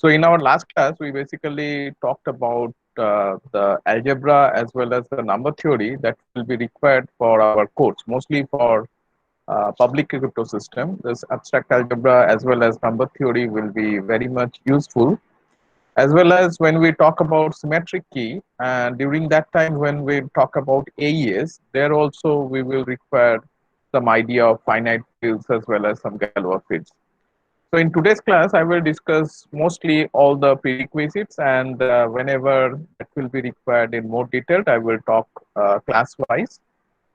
So in our last class, we basically talked about the algebra as well as the number theory that will be required for our course, mostly for public key crypto system. This abstract algebra as well as number theory will be very much useful, as well as when we talk about symmetric key, and during that time when we talk about AES, there also we will require some idea of finite fields as well as some Galois fields. So in today's class, I will discuss mostly all the prerequisites, and whenever that will be required in more detail, I will talk class-wise.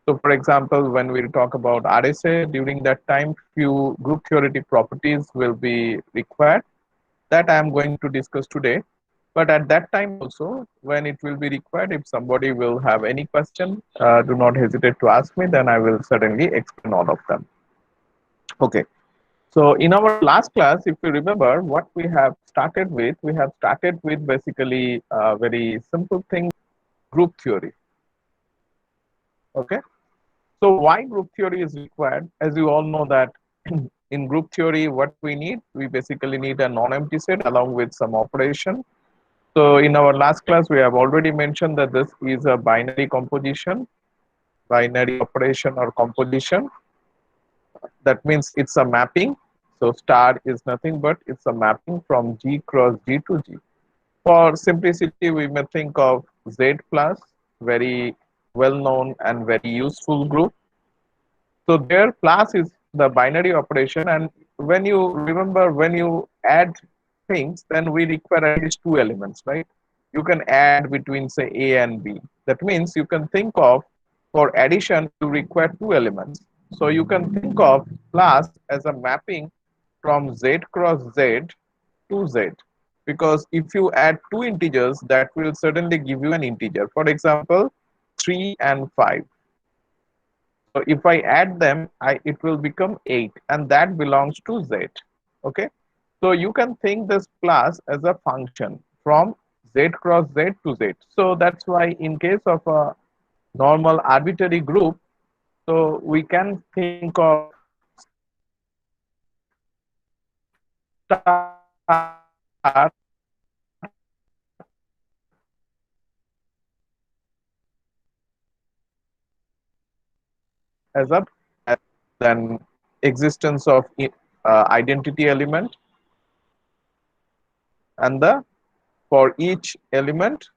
So for example, when we talk about RSA, during that time, few group theoretic properties will be required that I am going to discuss today. But at that time also, when it will be required, if somebody will have any question, do not hesitate to ask me, then I will certainly explain all of them. Okay. So in our last class, if you remember what we have started with basically a very simple thing, group theory. Okay. So why group theory is required? As you all know that in group theory, what we basically need a non-empty set along with some operation. So in our last class, we have already mentioned that this is a binary composition, binary operation or composition. That means it's a mapping. So star is nothing but it's a mapping from G cross G to G. For simplicity, we may think of Z plus, very well known and very useful group. So there plus is the binary operation, and when you remember, when you add things, then we require at least two elements, right? You can add between say A and B. That means you can think of, for addition you require two elements. So you can think of plus as a mapping from Z cross Z to Z, because if you add two integers, that will certainly give you an integer. For example, 3 and 5. So if I add them, it will become 8, and that belongs to Z. Okay. So you can think this plus as a function from Z cross Z to Z. So that's why in case of a normal arbitrary group, so we can think of as a then existence of identity element, and the for each element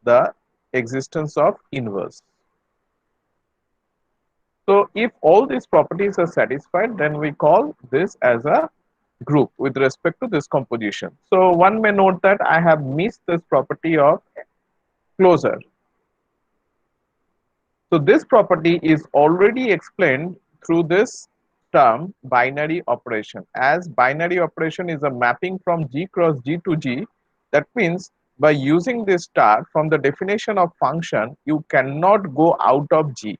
the existence of inverse. So if all these properties are satisfied, then we call this as a group with respect to this composition. So one may note that I have missed this property of closure. So this property is already explained through this term binary operation. As binary operation is a mapping from G cross G to G, that means by using this star from the definition of function, you cannot go out of G.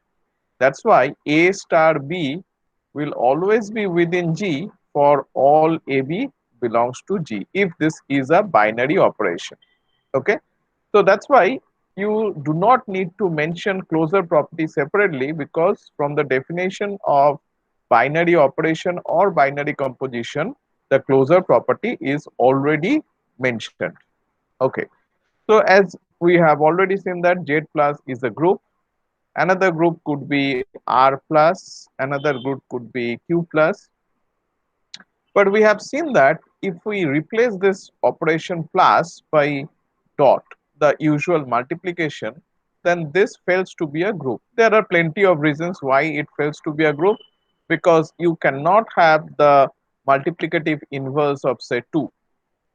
That's why A star B will always be within G for all AB belongs to G if this is a binary operation. Okay. So that's why you do not need to mention closure property separately, because from the definition of binary operation or binary composition, the closure property is already mentioned. Okay. So as we have already seen that Z plus is a group, another group could be R plus, another group could be Q plus. But we have seen that if we replace this operation plus by dot, the usual multiplication, then this fails to be a group. There are plenty of reasons why it fails to be a group, because you cannot have the multiplicative inverse of say 2,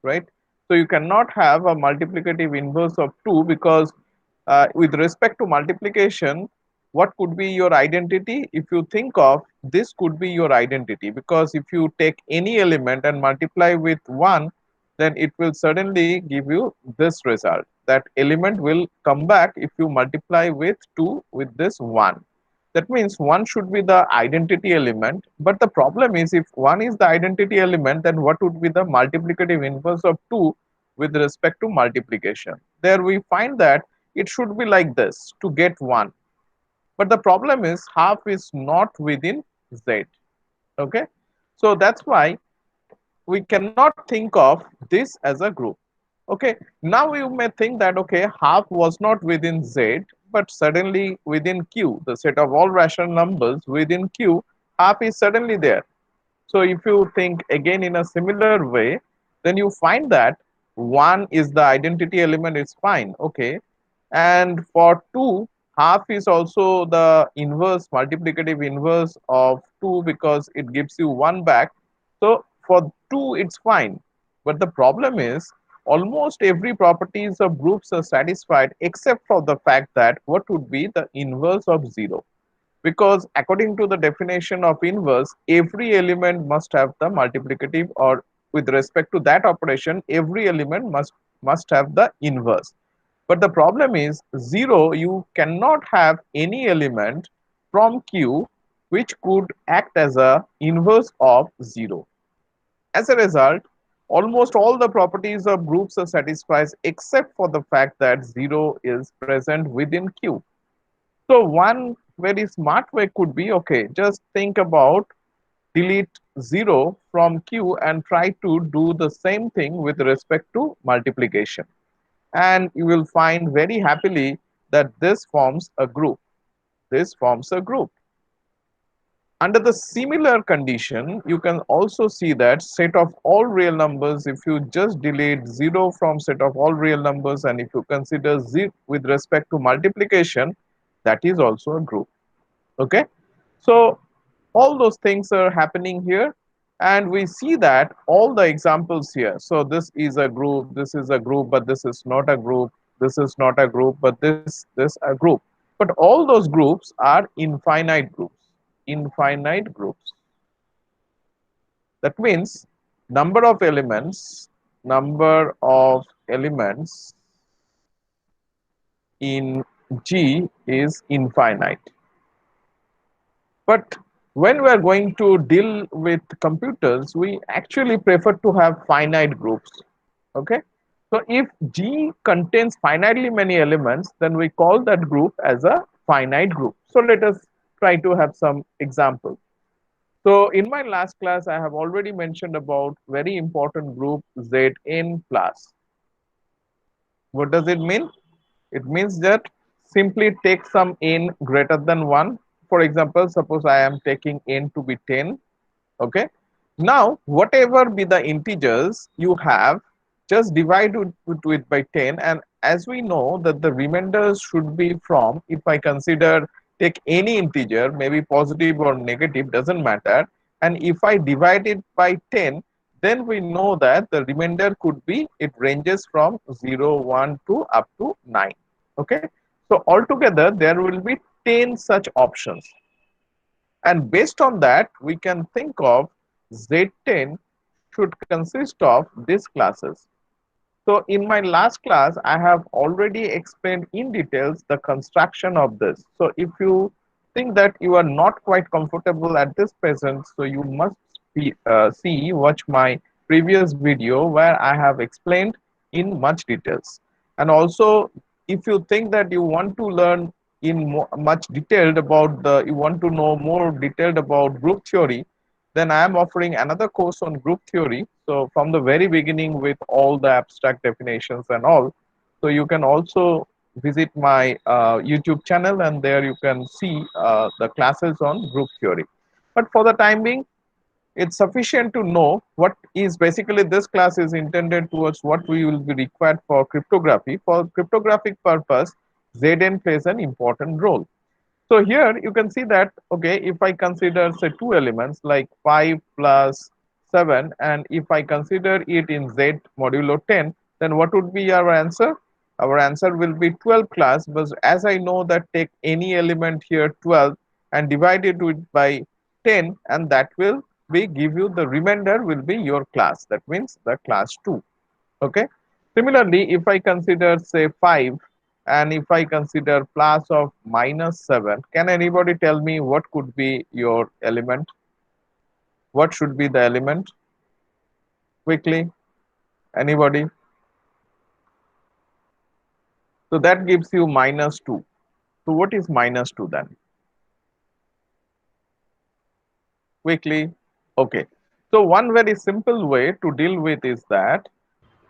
right? So you cannot have a multiplicative inverse of 2, because with respect to multiplication, what could be your identity? If you think of this could be your identity, because if you take any element and multiply with 1, then it will certainly give you this result. That element will come back if you multiply with 2 with this 1. That means 1 should be the identity element. But the problem is, if 1 is the identity element, then what would be the multiplicative inverse of 2 with respect to multiplication? There we find that it should be like this to get 1. But the problem is half is not within Z. Okay. So that's why we cannot think of this as a group. Okay, now you may think that okay, half was not within Z, but suddenly within Q, the set of all rational numbers within Q, half is suddenly there. So if you think again in a similar way, then you find that 1 is the identity element, it's fine, okay. And for 2, half is also the inverse, multiplicative inverse of 2 because it gives you 1 back. So for 2, it's fine. But the problem is almost every properties of groups are satisfied except for the fact that what would be the inverse of 0, because according to the definition of inverse, every element must have the multiplicative, or with respect to that operation every element must have the inverse. But the problem is 0, you cannot have any element from Q which could act as a inverse of 0. As a result, almost all the properties of groups are satisfied except for the fact that 0 is present within Q. So one very smart way could be, okay, just think about delete 0 from Q and try to do the same thing with respect to multiplication. And you will find very happily that this forms a group. This forms a group. Under the similar condition, you can also see that set of all real numbers, if you just delete 0 from set of all real numbers and if you consider 0 with respect to multiplication, that is also a group. Okay, so all those things are happening here, and we see that all the examples here. So this is a group, this is a group, but this is not a group, this is not a group, but this a group. But all those groups are infinite groups. Infinite groups. That means number of elements in G is infinite. But when we are going to deal with computers, we actually prefer to have finite groups. Okay. So if G contains finitely many elements, then we call that group as a finite group. So let us try to have some examples. So in my last class, I have already mentioned about very important group Zn plus. What does it mean? It means that simply take some n greater than 1. For example, suppose I am taking n to be 10. Okay. Now, whatever be the integers you have, just divide it with by 10. And as we know that the remainders should be from, if I consider, take any integer, maybe positive or negative, doesn't matter. And if I divide it by 10, then we know that the remainder could be, it ranges from 0, 1 to up to 9. Okay. So altogether, there will be 10 such options. And based on that, we can think of Z10 should consist of these classes. So in my last class, I have already explained in details the construction of this. So if you think that you are not quite comfortable at this present, so you must watch my previous video where I have explained in much details. And also, if you think that you want to learn in much detailed about you want to know more detailed about group theory, then I am offering another course on group theory. So from the very beginning with all the abstract definitions and all. So you can also visit my YouTube channel, and there you can see the classes on group theory. But for the time being, it's sufficient to know what is basically this class is intended towards what we will be required for cryptography. For cryptographic purpose, Zn plays an important role. So here you can see that, okay, if I consider say two elements like 5 plus 7, and if I consider it in Z modulo 10, then what would be our answer? Our answer will be 12 class, but as I know that take any element here 12 and divide it with by 10, and that will be give you the remainder will be your class. That means the class 2. Okay. Similarly, if I consider say 5 and if I consider plus of minus 7, can anybody tell me what could be your element? What should be the element? Quickly, anybody? So that gives you minus 2. So what is minus 2 then? Quickly. Okay. So one very simple way to deal with is that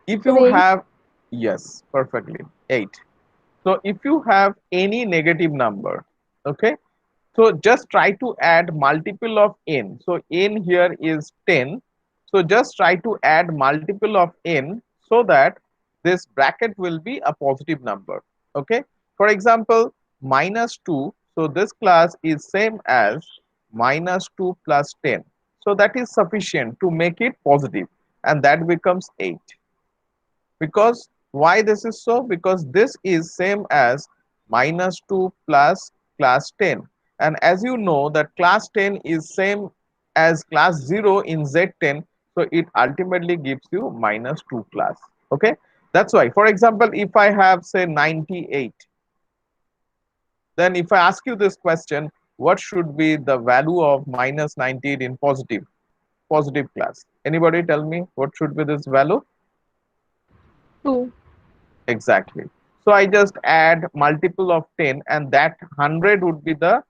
if you 8. have, yes, perfectly, 8. So if you have any negative number, okay, so just try to add multiple of n. So n here is 10. So just try to add multiple of n so that this bracket will be a positive number. Okay. For example, minus 2. So this class is same as minus 2 plus 10. So that is sufficient to make it positive, and that becomes 8. Because why this is so? Because this is same as minus 2 plus class 10, and as you know that class 10 is same as class 0 in Z10, so it ultimately gives you minus 2 class. Okay, that's why, for example, if I have say 98, then if I ask you this question, what should be the value of minus 98 in positive class? Anybody tell me what should be this value? 2. Exactly. So I just add multiple of 10, and that 100 would be the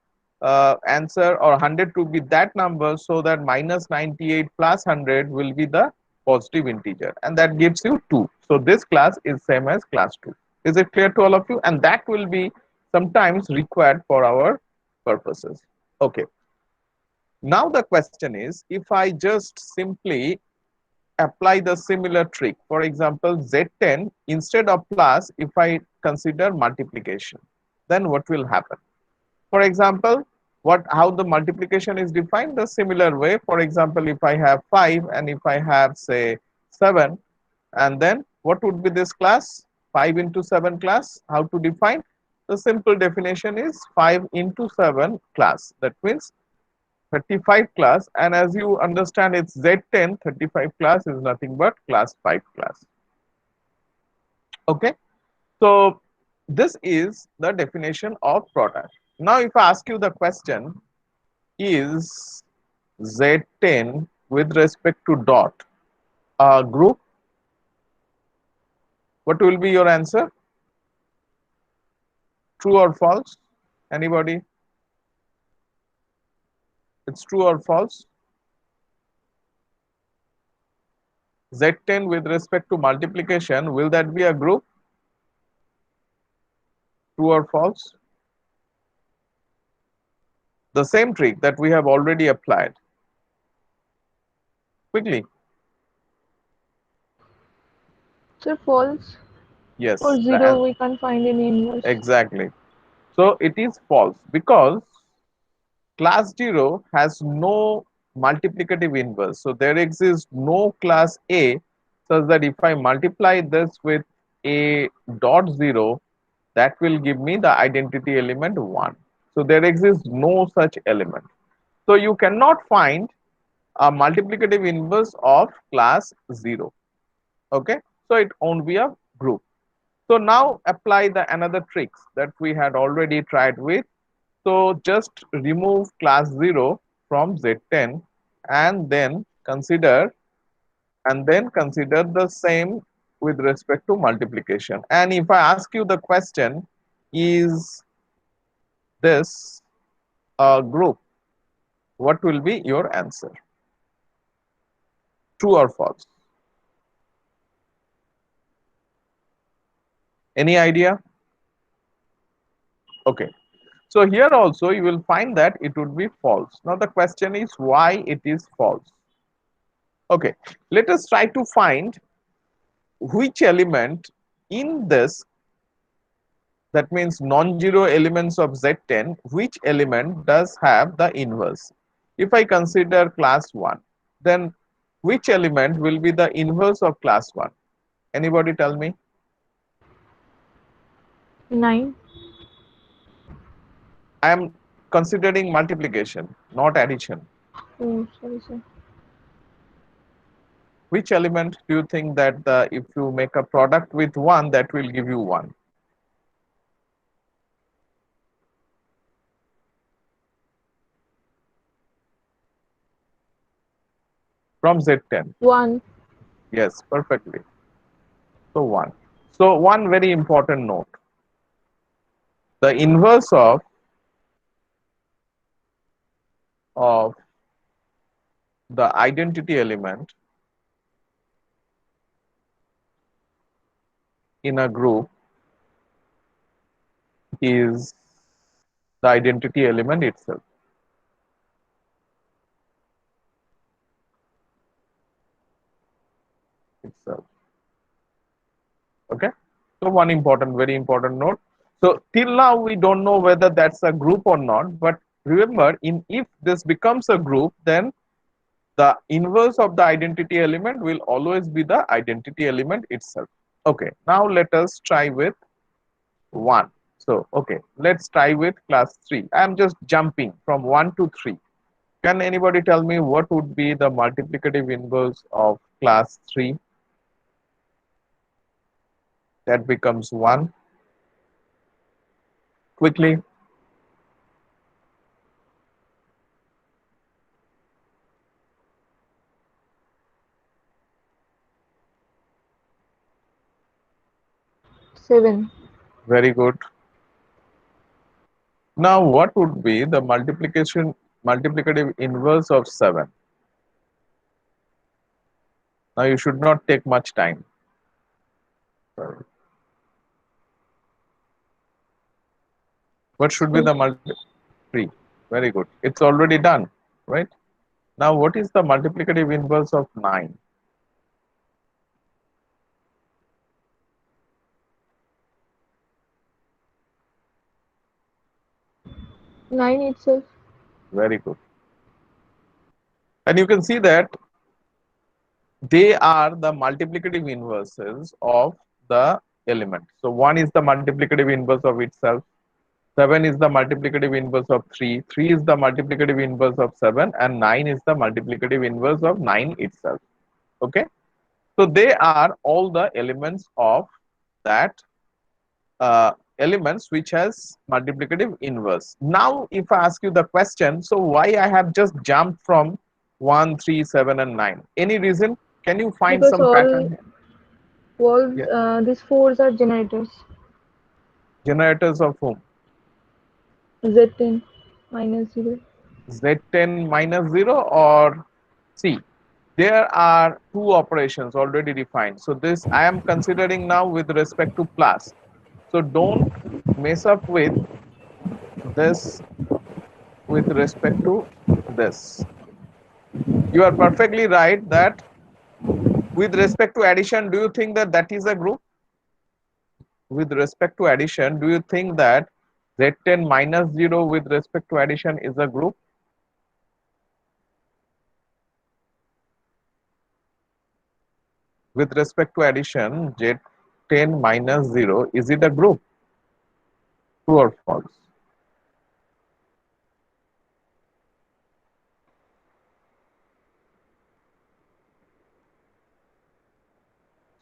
answer, or 100 would be that number, so that minus 98 plus 100 will be the positive integer, and that gives you 2. So this class is same as class 2. Is it clear to all of you? And that will be sometimes required for our purposes. Okay. Now the question is, if I just simply apply the similar trick. For example, Z10 instead of plus, if I consider multiplication, then what will happen? For example, how the multiplication is defined the similar way. For example, if I have 5 and if I have say 7, and then what would be this class? 5 into 7 class. How to define? The simple definition is 5 into 7 class. That means 35 class, and as you understand it's Z10, 35 class is nothing but class 5 class. Okay, so this is the definition of product. Now if I ask you the question, is Z10 with respect to dot a group, what will be your answer? True or false? Anybody? It's true or false? Z10 with respect to multiplication, will that be a group? True or false? The same trick that we have already applied. Quickly. So false. For Yes, 0, we can't find any inverse. exactly. So it is false because class 0 has no multiplicative inverse. So there exists no class A such that if I multiply this with A dot 0, that will give me the identity element 1. So there exists no such element. So you cannot find a multiplicative inverse of class 0. Okay, so it won't be a group. So now apply the another tricks that we had already tried with. So just remove class 0 from Z10, and then consider the same with respect to multiplication. And if I ask you the question, is this a group, what will be your answer? True or false? Any idea? Okay. So here also you will find that it would be false. Now the question is why it is false. Okay, let us try to find which element in this, that means non-zero elements of Z10, which element does have the inverse. If I consider class 1, then which element will be the inverse of class 1? Anybody tell me? 9. I am considering multiplication, not addition. Oh, sorry, sir. Which element do you think that if you make a product with 1, that will give you 1? From Z10. 1. Yes, perfectly. So 1. So one very important note. The inverse of the identity element in a group is the identity element itself. Okay. So one important, very important note. So till now we don't know whether that's a group or not. But remember, in if this becomes a group, then the inverse of the identity element will always be the identity element itself. Okay. Now let us try with 1. So okay, let's try with class 3. I am just jumping from 1 to 3. Can anybody tell me what would be the multiplicative inverse of class 3? That becomes 1. Quickly. 7. Very good. Now what would be the multiplicative inverse of 7? Now you should not take much time. Sorry. What should be 3. the 3? Very good. It's already done, right? Now what is the multiplicative inverse of 9? 9 itself. Very good. And you can see that they are the multiplicative inverses of the element. So 1 is the multiplicative inverse of itself. 7 is the multiplicative inverse of 3. 3 is the multiplicative inverse of 7. And 9 is the multiplicative inverse of 9 itself. Okay. So they are all the elements of that elements which has multiplicative inverse. Now, if I ask you the question, so why I have just jumped from 1, 3, 7, and 9? Any reason? Can you find Because some pattern here? all Yeah. these fours are generators. Generators of whom? Z10 minus 0. Z10 minus 0 or C? There are two operations already defined. So this I am considering now with respect to plus. So don't mess up with this with respect to this. You are perfectly right that with respect to addition, do you think that that is a group? With respect to addition, do you think that Z10 minus 0 with respect to addition is a group? With respect to addition, Z10 minus 0, is it a group? True or false?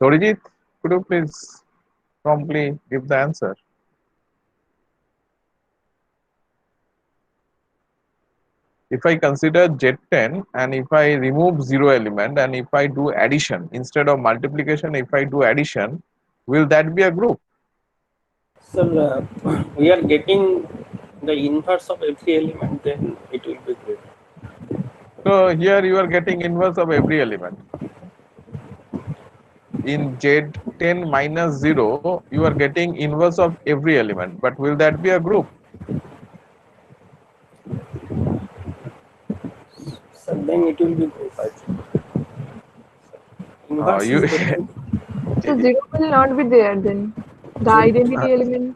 Sorijit, could you please promptly give the answer? If I consider Z10 and if I remove 0 element and if I do addition, instead of multiplication, if I do addition, will that be a group? So we are getting the inverse of every element, then it will be great. So here you are getting inverse of every element. In Z10 minus 0, you are getting inverse of every element. But will that be a group? So then it will be group, I think. Inverse You is getting So 0 will not be there then. The identity element.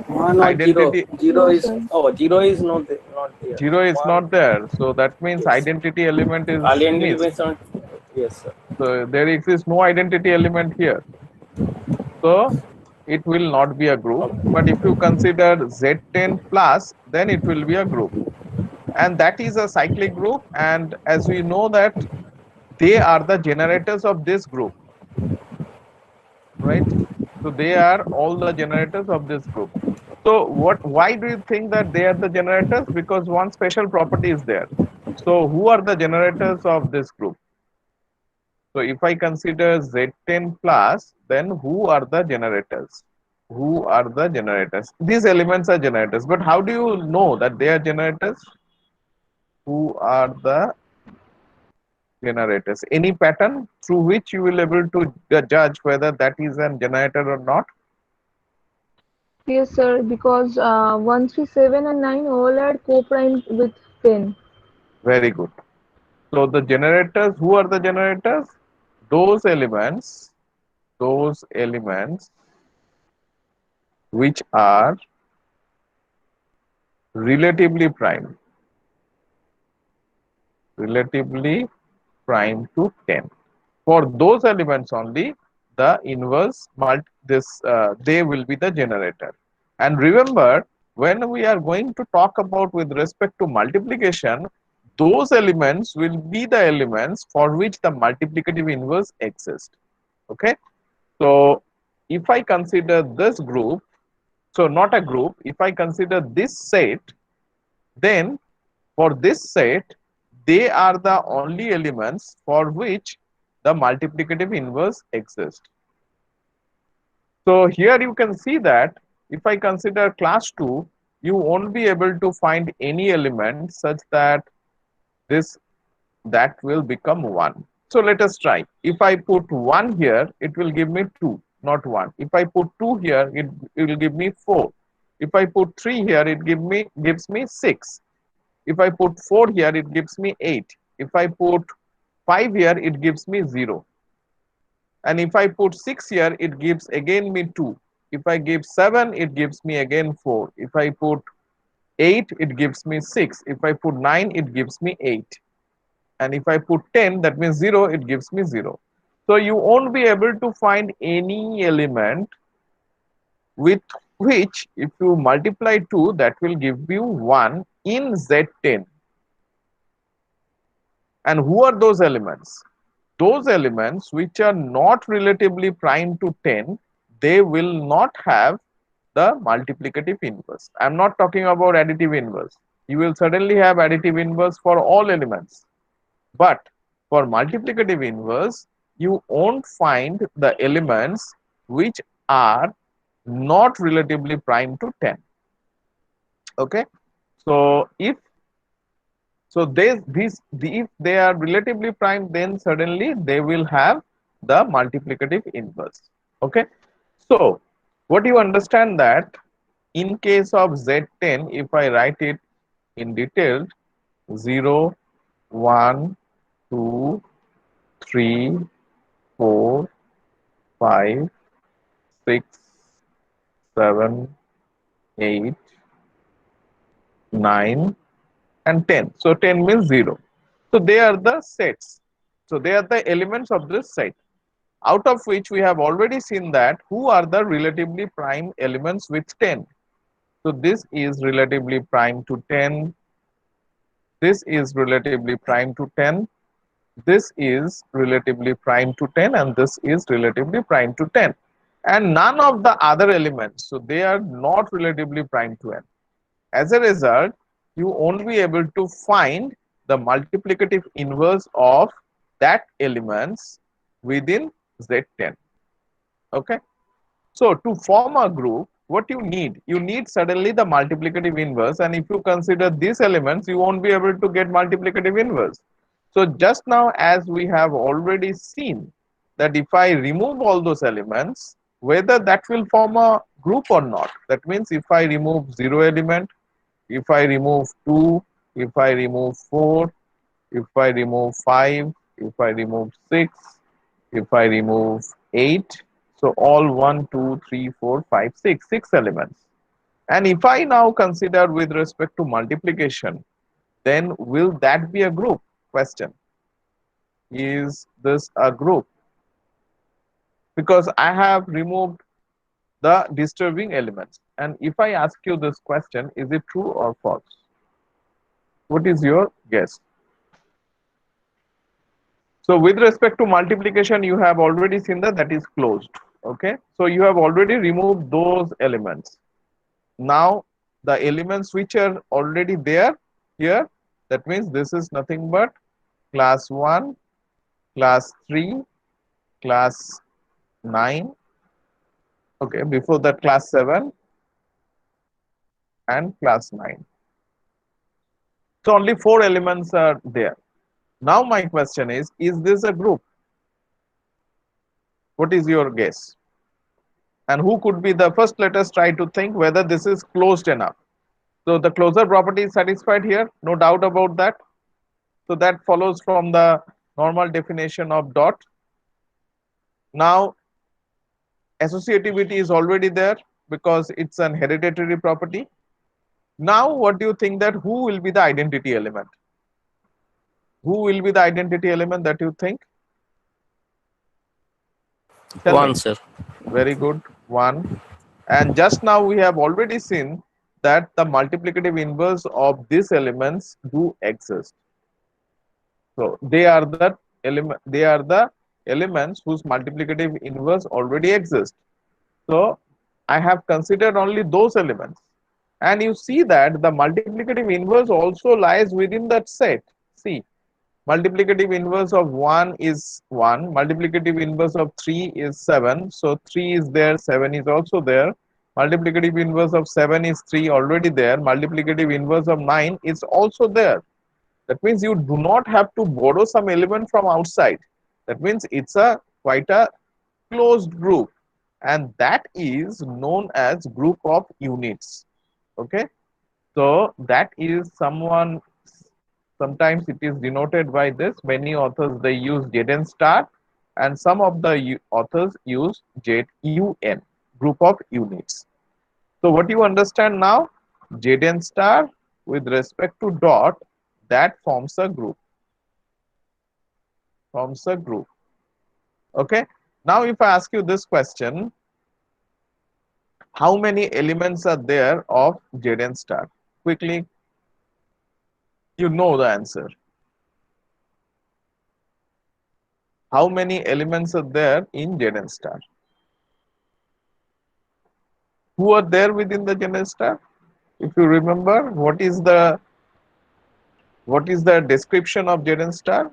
no zero. identity Zero No, is sir. zero is not there. 0 is One, not there. So that means yes. identity element is Alien missed. elements are, yes sir. So there exists no identity element here. So it will not be a group. Okay. But if you consider Z10 plus, then it will be a group. And that is a cyclic group. And as we know that they are the generators of this group, right? So they are all the generators of this group. So why do you think that they are the generators? Because one special property is there. So who are the generators of this group? So if I consider Z10 plus, then who are the generators? Who are the generators? These elements are generators, but how do you know that they are generators? Who are the generators. Any pattern through which you will able to judge whether that is a generator or not? Yes, sir, because 1, 3, 7 and 9 all are co-primed with 10. Very good. So the generators, who are the generators? Those elements which are relatively prime, relatively prime to 10. For those elements only, the inverse they will be the generator. And remember, when we are going to talk about with respect to multiplication, those elements will be the elements for which the multiplicative inverse exists. Okay, so if I consider this group, so not a group, if I consider this set, then for this set, they are the only elements for which the multiplicative inverse exists. So here you can see that if I consider class 2, you won't be able to find any element such that this that will become 1. So let us try. If I put 1 here, it will give me 2, not 1. If I put 2 here, it will give me 4. If I put 3 here, it gives me 6. If I put 4 here, it gives me 8. If I put 5 here, it gives me 0. And if I put 6 here, it gives again me 2. If I give 7, it gives me again 4. If I put 8, it gives me 6. If I put 9, it gives me 8. And if I put 10, that means 0, it gives me 0. So you won't be able to find any element with which if you multiply 2, that will give you 1 in Z10. And who are those elements? Those elements which are not relatively prime to 10, they will not have the multiplicative inverse. I am not talking about additive inverse. You will certainly have additive inverse for all elements. But for multiplicative inverse, you won't find the elements which are not relatively prime to 10. Okay. So if if they are relatively prime, then suddenly they will have the multiplicative inverse. Okay. So what you understand that in case of Z10, if I write it in detail, 0, 1, 2, 3, 4, 5, 6, 7, 8, 9, and 10. So 10 means 0. So they are the sets. So they are the elements of this set, out of which we have already seen that who are the relatively prime elements with 10. So this is relatively prime to 10. This is relatively prime to 10. This is relatively prime to 10, and this is relatively prime to 10. And none of the other elements, so they are not relatively prime to n. As a result, you won't be able to find the multiplicative inverse of that elements within Z10. Okay. So to form a group, what you need suddenly the multiplicative inverse, and if you consider these elements, you won't be able to get multiplicative inverse. So just now, as we have already seen, that if I remove all those elements, whether that will form a group or not. That means if I remove 0 element, if I remove 2, if I remove 4, if I remove 5, if I remove 6, if I remove 8, so all 1, 2, 3, 4, 5, 6, 6 elements. And if I now consider with respect to multiplication, then will that be a group? Question. Is this a group? Because I have removed the disturbing elements. And if I ask you this question, is it true or false? What is your guess? So with respect to multiplication, you have already seen that is closed. Okay. So you have already removed those elements. Now the elements which are already there here, that means this is nothing but class 1, class 3, class 9, okay, before that class 7 and class 9. So only 4 elements are there. Now my question is this a group? What is your guess? And who could be the first? Let us try to think whether this is closed enough. So the closure property is satisfied here, no doubt about that. So that follows from the normal definition of dot. Now associativity is already there because it's an hereditary property. Now what do you think that who will be the identity element? Who will be the identity element that you think? Tell me. One, sir. Very good. One. And just now we have already seen that the multiplicative inverse of these elements do exist. So they are the elements whose multiplicative inverse already exists. So I have considered only those elements. And you see that the multiplicative inverse also lies within that set. See, multiplicative inverse of 1 is 1, multiplicative inverse of 3 is 7, so 3 is there, 7 is also there, multiplicative inverse of 7 is 3, already there, multiplicative inverse of 9 is also there. That means you do not have to borrow some element from outside. That means it's a quite a closed group, and that is known as group of units. Okay, so that is someone. Sometimes it is denoted by this. Many authors they use Zn star, and some of the authors use ZUN, group of units. So what you understand now? Zn star with respect to dot, that forms a group. Forms a group. Okay. Now if I ask you this question, how many elements are there of Zn star? Quickly, you know the answer. How many elements are there in Zn star? Who are there within the Zn star? If you remember, what is the description of Zn star?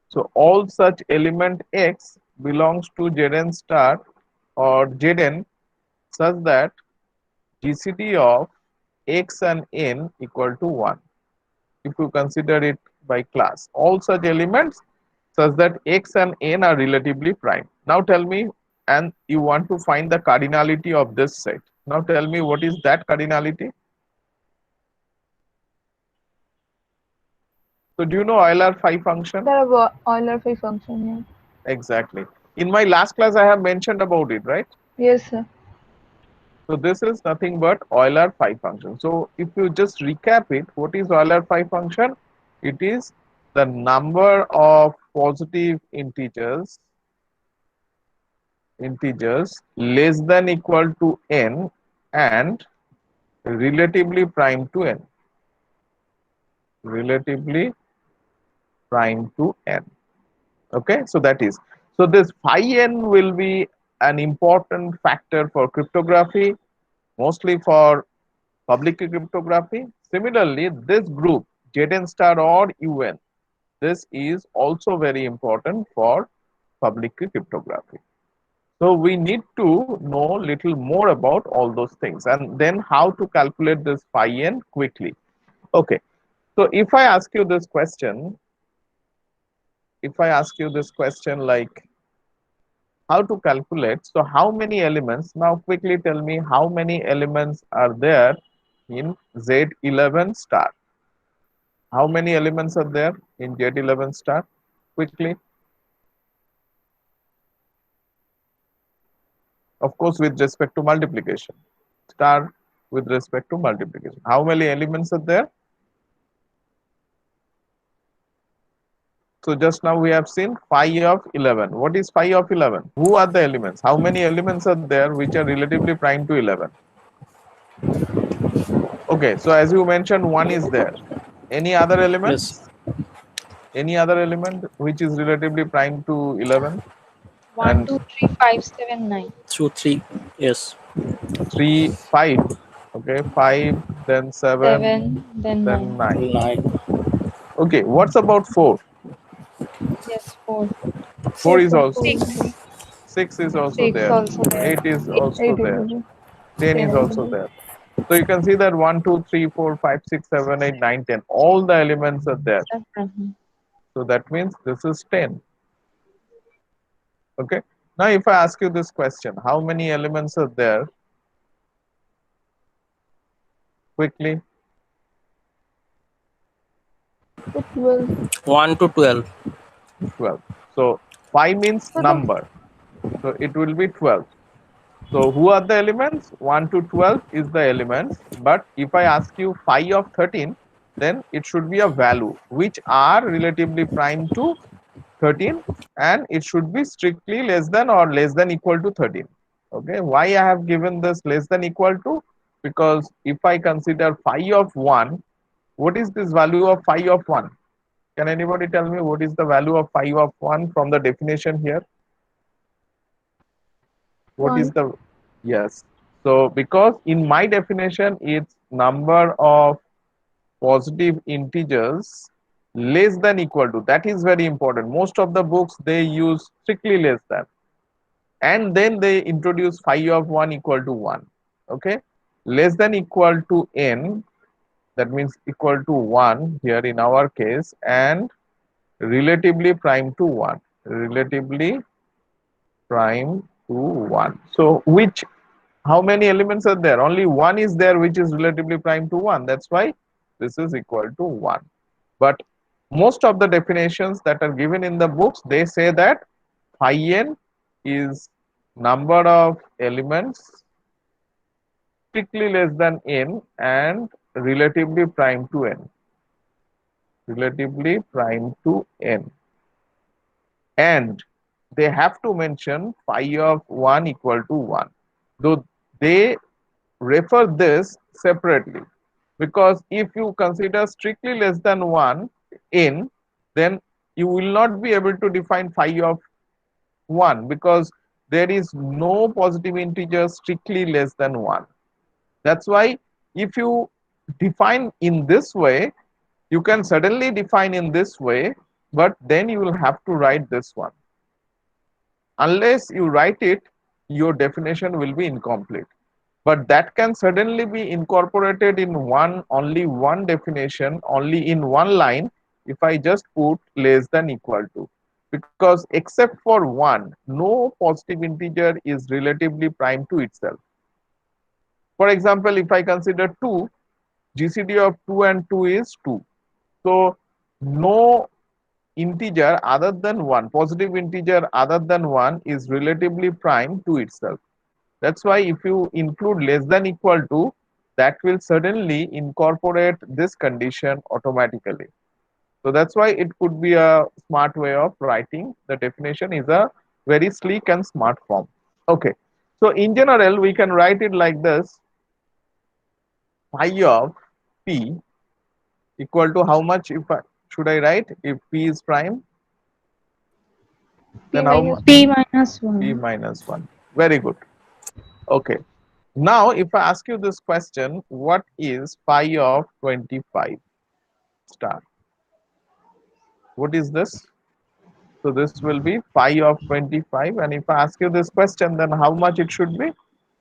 So all such element x belongs to Zn star or Zn such that GCD of x and n equal to 1. If you consider it by class, all such elements such that x and n are relatively prime. Now tell me, and you want to find the cardinality of this set. Now tell me what is that cardinality? So do you know Euler phi function? The Euler phi function, yeah. Exactly. In my last class I have mentioned about it, right? Yes, sir. So this is nothing but Euler phi function. So if you just recap it, what is Euler phi function? It is the number of positive integers less than equal to n and relatively prime to n. Relatively prime to n. Okay, so that is. So this phi n will be an important factor for cryptography, mostly for public key cryptography. Similarly, this group Zn star or Un, this is also very important for public key cryptography. So we need to know little more about all those things and then how to calculate this phi n quickly. Okay, so if I ask you this question, like how to calculate, so how many elements, now quickly tell me how many elements are there in Z11 star? How many elements are there in Z11 star? Quickly. Of course, with respect to multiplication. Star with respect to multiplication. How many elements are there? So just now we have seen phi of 11. What is phi of 11? Who are the elements? How many elements are there which are relatively prime to 11? Okay, so as you mentioned, 1 is there. Any other Yes. elements? Any other element which is relatively prime to 11? One, And two, three, five, seven, nine. 2, 3. Yes. 3, 5. Okay, 5, then 7, Seven, then then nine. 9. 9. Okay, what's about 4? Yes, four. 4 is Yes, sir. also, 6. 6 is also 6 there, also there. 8 is also 8 is there, there. 10 is 10 is also there. there. So you can see that 1, 2, 3, 4, 5, 6, 7, 8, 9, 10. All the elements are there. Mhm. So that means this is 10. Okay. Now if I ask you this question, how many elements are there? Quickly. So 12. 1 to 12. 12. So 5 means So the number. So it will be 12. So who are the elements? 1 to 12 is the elements. But if I ask you phi of 13, then it should be a value which are relatively prime to 13, and it should be strictly less than or less than equal to 13. Okay, why I have given this less than equal to? Because if I consider phi of 1, what is this value of phi of 1? Can anybody tell me what is the value of phi of 1 from the definition here? What is 1. the, yes, so because in my definition it's number of positive integers less than equal to, that is very important. Most of the books they use strictly less than, and then they introduce phi of 1 equal to 1. Okay, less than equal to n, that means equal to 1 here in our case, and relatively prime to 1, relatively prime to 1. So which, how many elements are there? Only one is there which is relatively prime to 1. That's why this is equal to 1. But most of the definitions that are given in the books, they say that phi n is number of elements strictly less than n and relatively prime to n. Relatively prime to n. And they have to mention phi of 1 equal to 1. Though they refer this separately, because if you consider strictly less than 1 n, then you will not be able to define phi of 1, because there is no positive integer strictly less than 1. That's why if you define in this way, you can suddenly define in this way, but then you will have to write this one. Unless you write it, your definition will be incomplete. But that can suddenly be incorporated in one, only one definition, only in one line, if I just put less than equal to. Because except for 1, no positive integer is relatively prime to itself. For example, if I consider 2, GCD of 2 and 2 is 2. So no integer other than 1, positive integer other than 1 is relatively prime to itself. That's why if you include less than equal to, that will suddenly incorporate this condition automatically. So that's why it could be a smart way of writing. The definition is a very sleek and smart form. Okay. So in general, we can write it like this: phi of p equal to how much, if I should I write, if p is prime, P then how minus much? P 1. minus P 1. minus 1. Very good. Okay. Now, if I ask you this question, what is phi of 25 star? What is this? So this will be phi of 25. And if I ask you this question, then how much it should be?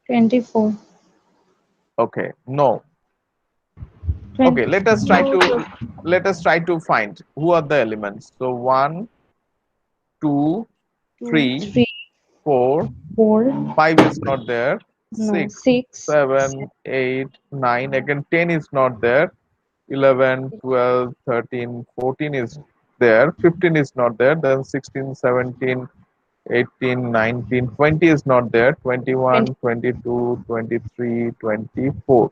24. Okay. No. Okay. 20. No, sir. Let us try to find who are the elements. So 1, 2, 2. 3, 3, 4, 4, 5 is not there. no, 6, 6, 7, 8, 9. Again, 10 is not there. 11, 12, 13, 14 is there. 15 is not there. Then 16, 17, 18, 19, 20 is not there. 20. 21, 22, 23, 24.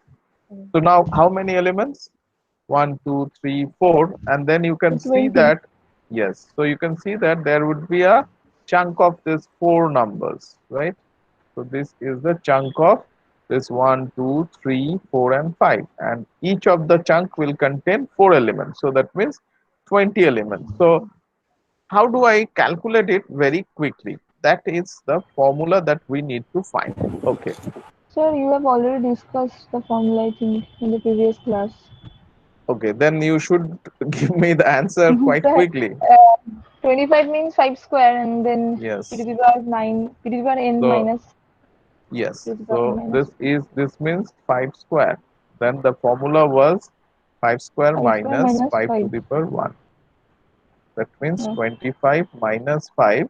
So now how many elements? 1, 2, 3, 4. And then you can see 20. that, yes. So you can see that there would be a chunk of these 4 numbers, right? So this is the chunk of this 1, 2, 3, 4, and 5. And each of the chunk will contain 4 elements. So that means 20 elements. So how do I calculate it very quickly? That is the formula that we need to find. Okay. Sir, you have already discussed the formula, I think, in the previous class. Okay. Then you should give me the answer quite The, quickly. 25 means 5 square, and then p to Yes. the power 9, p to the power n So minus yes. p to the power n So minus this means 5 square. Then the formula was 5 square 5 square minus minus 5 to 5. the power 1. That means Yeah. 25 minus 5,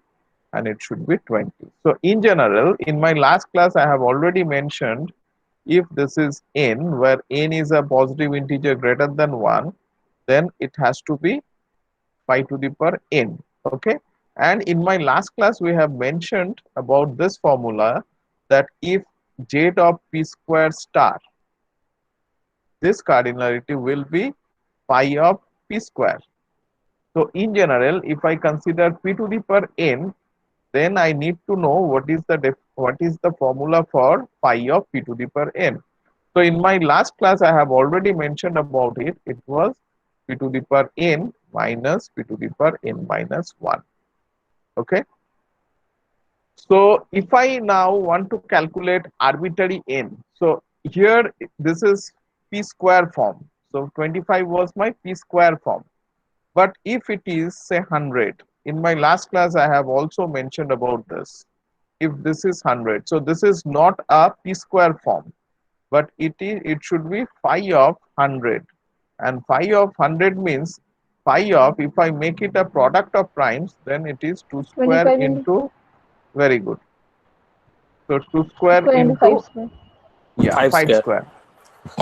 and it should be 20. So in general, in my last class, I have already mentioned if this is n, where n is a positive integer greater than 1, then it has to be 5 to the power n. Okay. And in my last class, we have mentioned about this formula that if z of p square star, this cardinality will be pi of p square. So in general, if I consider p to the power n, then I need to know what is the formula for pi of p to the power n. So in my last class, I have already mentioned about it. It was p to the power n minus p to the power n minus 1. Okay. So if I now want to calculate arbitrary n, so here this is p square form. So 25 was my p square form. But if it is say 100, in my last class I have also mentioned about this. If this is 100, so this is not a p square form, but it should be phi of 100, and phi of 100 means phi of, if I make it a product of primes, then it is 2 square 25 into into, very good, so 2 2 square square into 5 into, square. yeah, 5 5 square. square.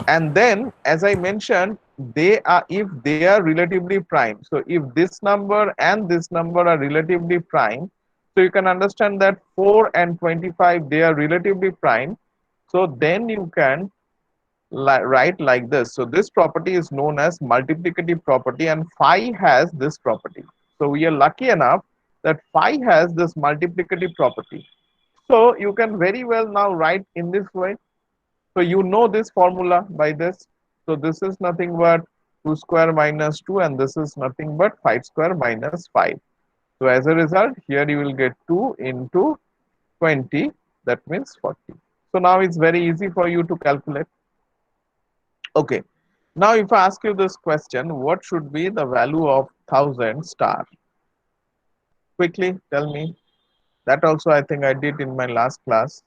And then as I mentioned, they are, if they are relatively prime, so if this number and this number are relatively prime, so you can understand that 4 and 25, they are relatively prime. So then you can write like this. So this property is known as multiplicative property, and phi has this property. So we are lucky enough that phi has this multiplicative property. So you can very well now write in this way. So you know this formula by this. So this is nothing but 2 square minus 2, and this is nothing but 5 square minus 5. So as a result, here you will get 2 into 20, that means 40. So now it's very easy for you to calculate. Okay. Now if I ask you this question, what should be the value of 1000 star? Quickly tell me. That also I think I did in my last class.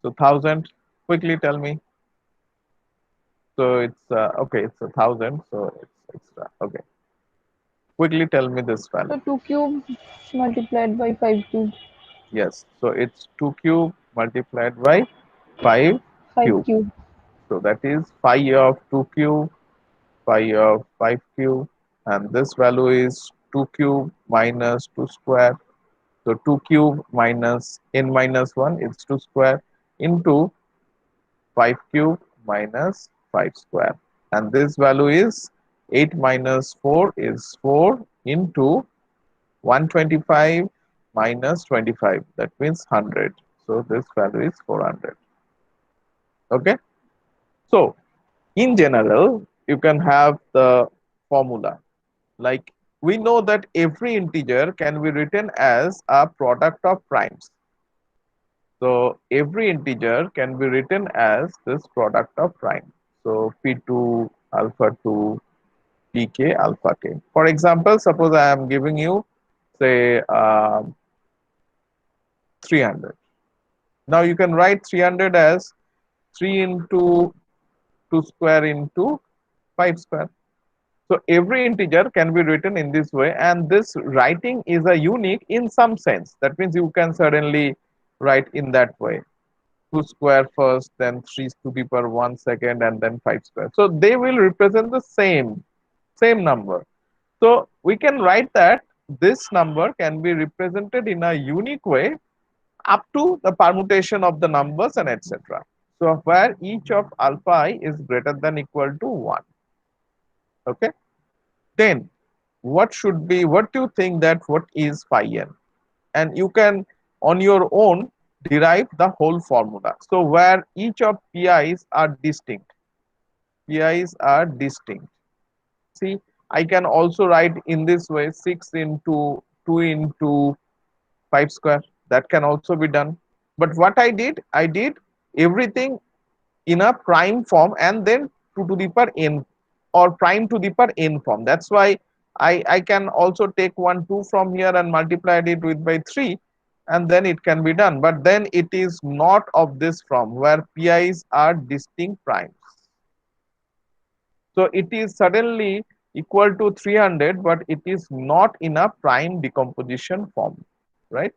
So 1000, quickly tell me. So it's okay, it's 1000, so it's extra. Okay, quickly tell me this value. So 2 cube multiplied by 5 cube. Yes, so it's 2 cube multiplied by 5 5 cube. cube. So that is phi of 2 cube, phi of 5 cube, and this value is 2 cube minus 2 square. So 2 cube minus n minus 1 is 2 square into 5 cube minus 5 square, and this value is 8 minus 4 is 4 into 125 minus 25, that means 100. So this value is 400. Okay. So in general, you can have the formula like, we know that every integer can be written as a product of primes. So every integer can be written as this product of prime. So P2 alpha 2 pk alpha k. For example, suppose I am giving you say 300. Now you can write 300 as 3 into 2 square into 5 square. So every integer can be written in this way, and this writing is a unique in some sense. That means you can certainly write in that way. 2 square first, then 3 to the power 1 second, and then 5 square. So they will represent the same number. So we can write that this number can be represented in a unique way up to the permutation of the numbers and etc. So where each of alpha I is greater than equal to 1. Okay. Then what do you think that what is phi n? And you can on your own derive the whole formula. So where each of pi's are distinct. Pi's are distinct. See, I can also write in this way 6 into 2 into 5 square. That can also be done. But what I did everything in a prime form, and then 2 to the power n, or prime to the power n form. That's why I can also take 1 2 from here and multiply it with by 3, and then it can be done. But then it is not of this form where pi's are distinct primes. So it is suddenly equal to 300, but it is not in a prime decomposition form, right?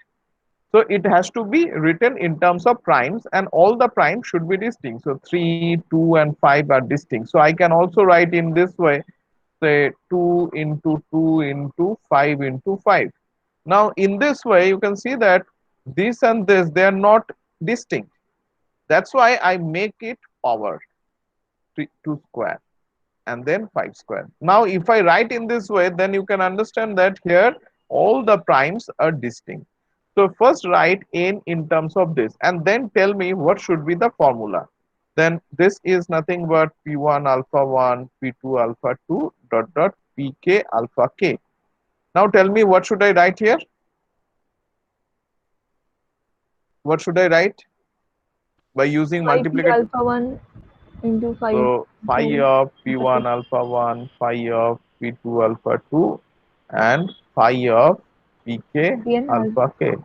So it has to be written in terms of primes, and all the primes should be distinct. So 3, 2, and 5 are distinct. So I can also write in this way, say 2 into 2 into 5 into 5. Now in this way, you can see that this and this, they are not distinct. That's why I make it power 2 square and then 5 square. Now if I write in this way, then you can understand that here all the primes are distinct. So first write n in terms of this, and then tell me what should be the formula. Then this is nothing but p1 alpha 1, p2 alpha 2 dot dot pk alpha k. Now tell me what should I write here? What should I write by using 5p multiplicative? alpha 1 into 5 So phi 2 of alpha p1 2. alpha 1, phi of p2 alpha 2, and phi of pk Pn alpha. alpha k.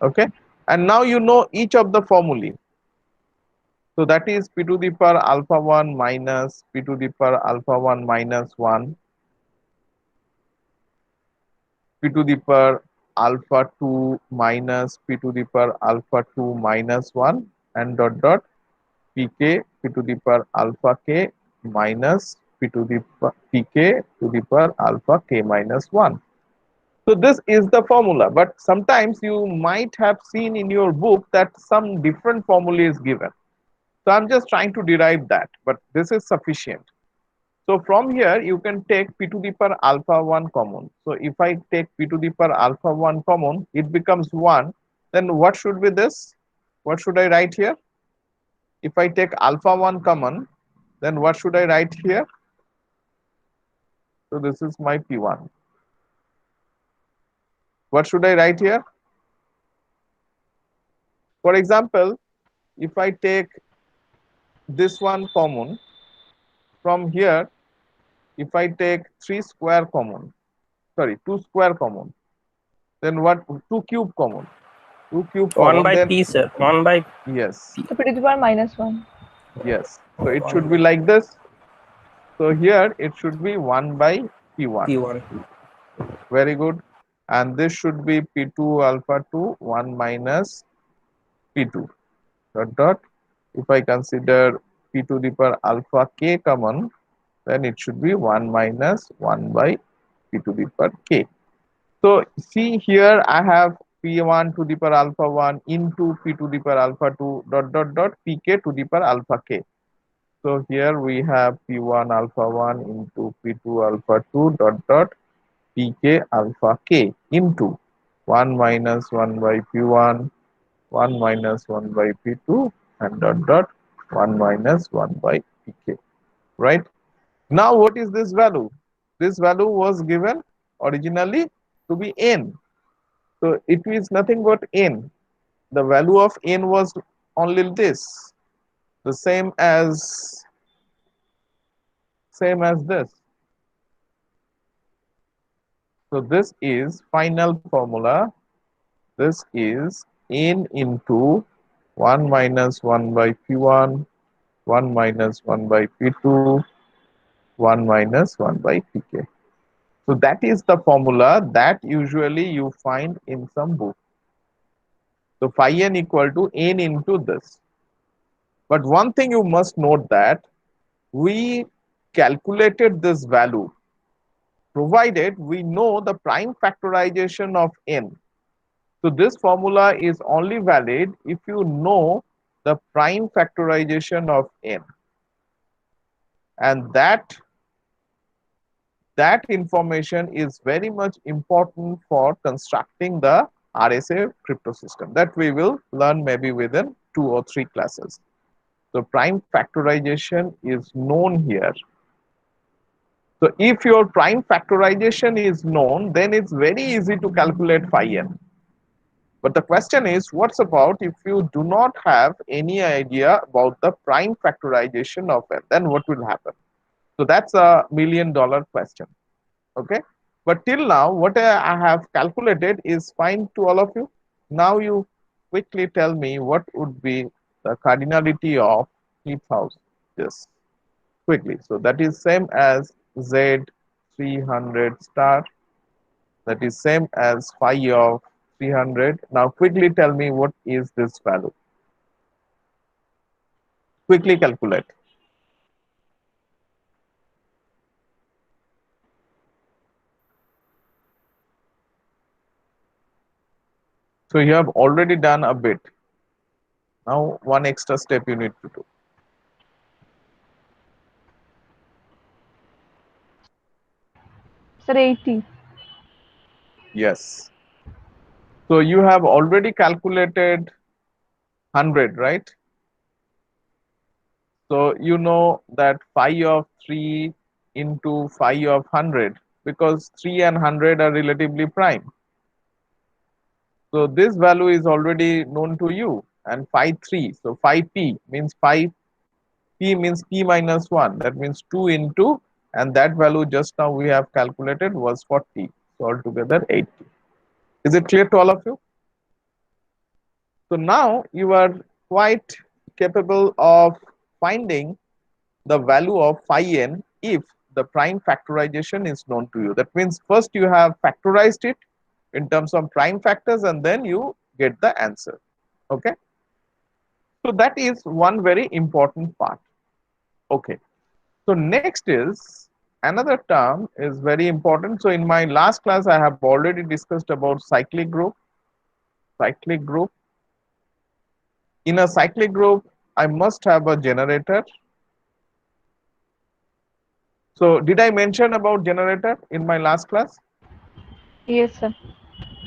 Okay, and now you know each of the formulae. So that is p to the power alpha 1 minus p to the power alpha 1 minus 1, p to the power alpha 2 minus p to the power alpha 2 minus 1, and dot dot pk p to the power alpha k minus p to the pk to the power alpha k minus 1. So this is the formula, but sometimes you might have seen in your book that some different formula is given. So I'm just trying to derive that, but this is sufficient. So from here you can take p to the power alpha 1 common. So if I take p to the power alpha 1 common, it becomes 1. Then what should be this? What should I write here? If I take alpha 1 common, then what should I write here? So this is my p1. What should I write here? For example, if I take this one common, from here, if I take 3 square common, sorry, 2 square common, then what? 2 cube common. 2 cube 1 common, by then p, sir. 1 by yes, So p to the power minus 1. yes. So it 1 should be by like this. So here it should be 1 by p1. p1. Very good. And this should be p2 alpha 2 1 minus p2 dot dot. If I consider p to the power alpha k common, then it should be 1 minus 1 by p to the power k. So see here I have p1 to the power alpha 1 into p to the power alpha 2 dot dot dot pk to the power alpha k. So here we have p1 alpha 1 into p2 alpha 2 dot dot pk alpha k into 1 minus 1 by p1, 1 minus 1 by p2, and dot dot 1 minus 1 by pk, right? Now what is this value? This value was given originally to be n. So it is nothing but n. The value of n was only this, the same as this. So this is final formula. This is n into 1 minus 1 by p1, 1 minus 1 by p2, 1 minus 1 by pk. So that is the formula that usually you find in some book. So phi n equal to n into this. But one thing you must note that we calculated this value provided we know the prime factorization of n. So this formula is only valid if you know the prime factorization of n, and that information is very much important for constructing the RSA crypto system that we will learn maybe within 2 or 3 classes. So prime factorization is known here. So if your prime factorization is known, then it's very easy to calculate phi n. But the question is, what's about if you do not have any idea about the prime factorization of n? Then what will happen? So that's a $1,000,000 question. Okay, but till now what I have calculated is fine to all of you. Now you quickly tell me what would be the cardinality of heat house. Yes, quickly. So that is same as Z 300 star, that is same as phi of 300. Now quickly tell me what is this value. Quickly calculate. So you have already done a bit. Now one extra step you need to do. Sir, 80. Yes. So you have already calculated 100, right? So you know that phi of 3 into phi of 100, because 3 and 100 are relatively prime. So this value is already known to you, and phi 3. So phi p means p means p minus 1. That means 2 into, and that value just now we have calculated was 40. So altogether 80. Is it clear to all of you? So now you are quite capable of finding the value of phi n if the prime factorization is known to you. That means first you have factorized it in terms of prime factors and then you get the answer. Okay. So that is one very important part. Okay. So next is another term is very important. So in my last class, I have already discussed about cyclic group. Cyclic group. In a cyclic group, I must have a generator. So did I mention about generator in my last class? Yes, sir.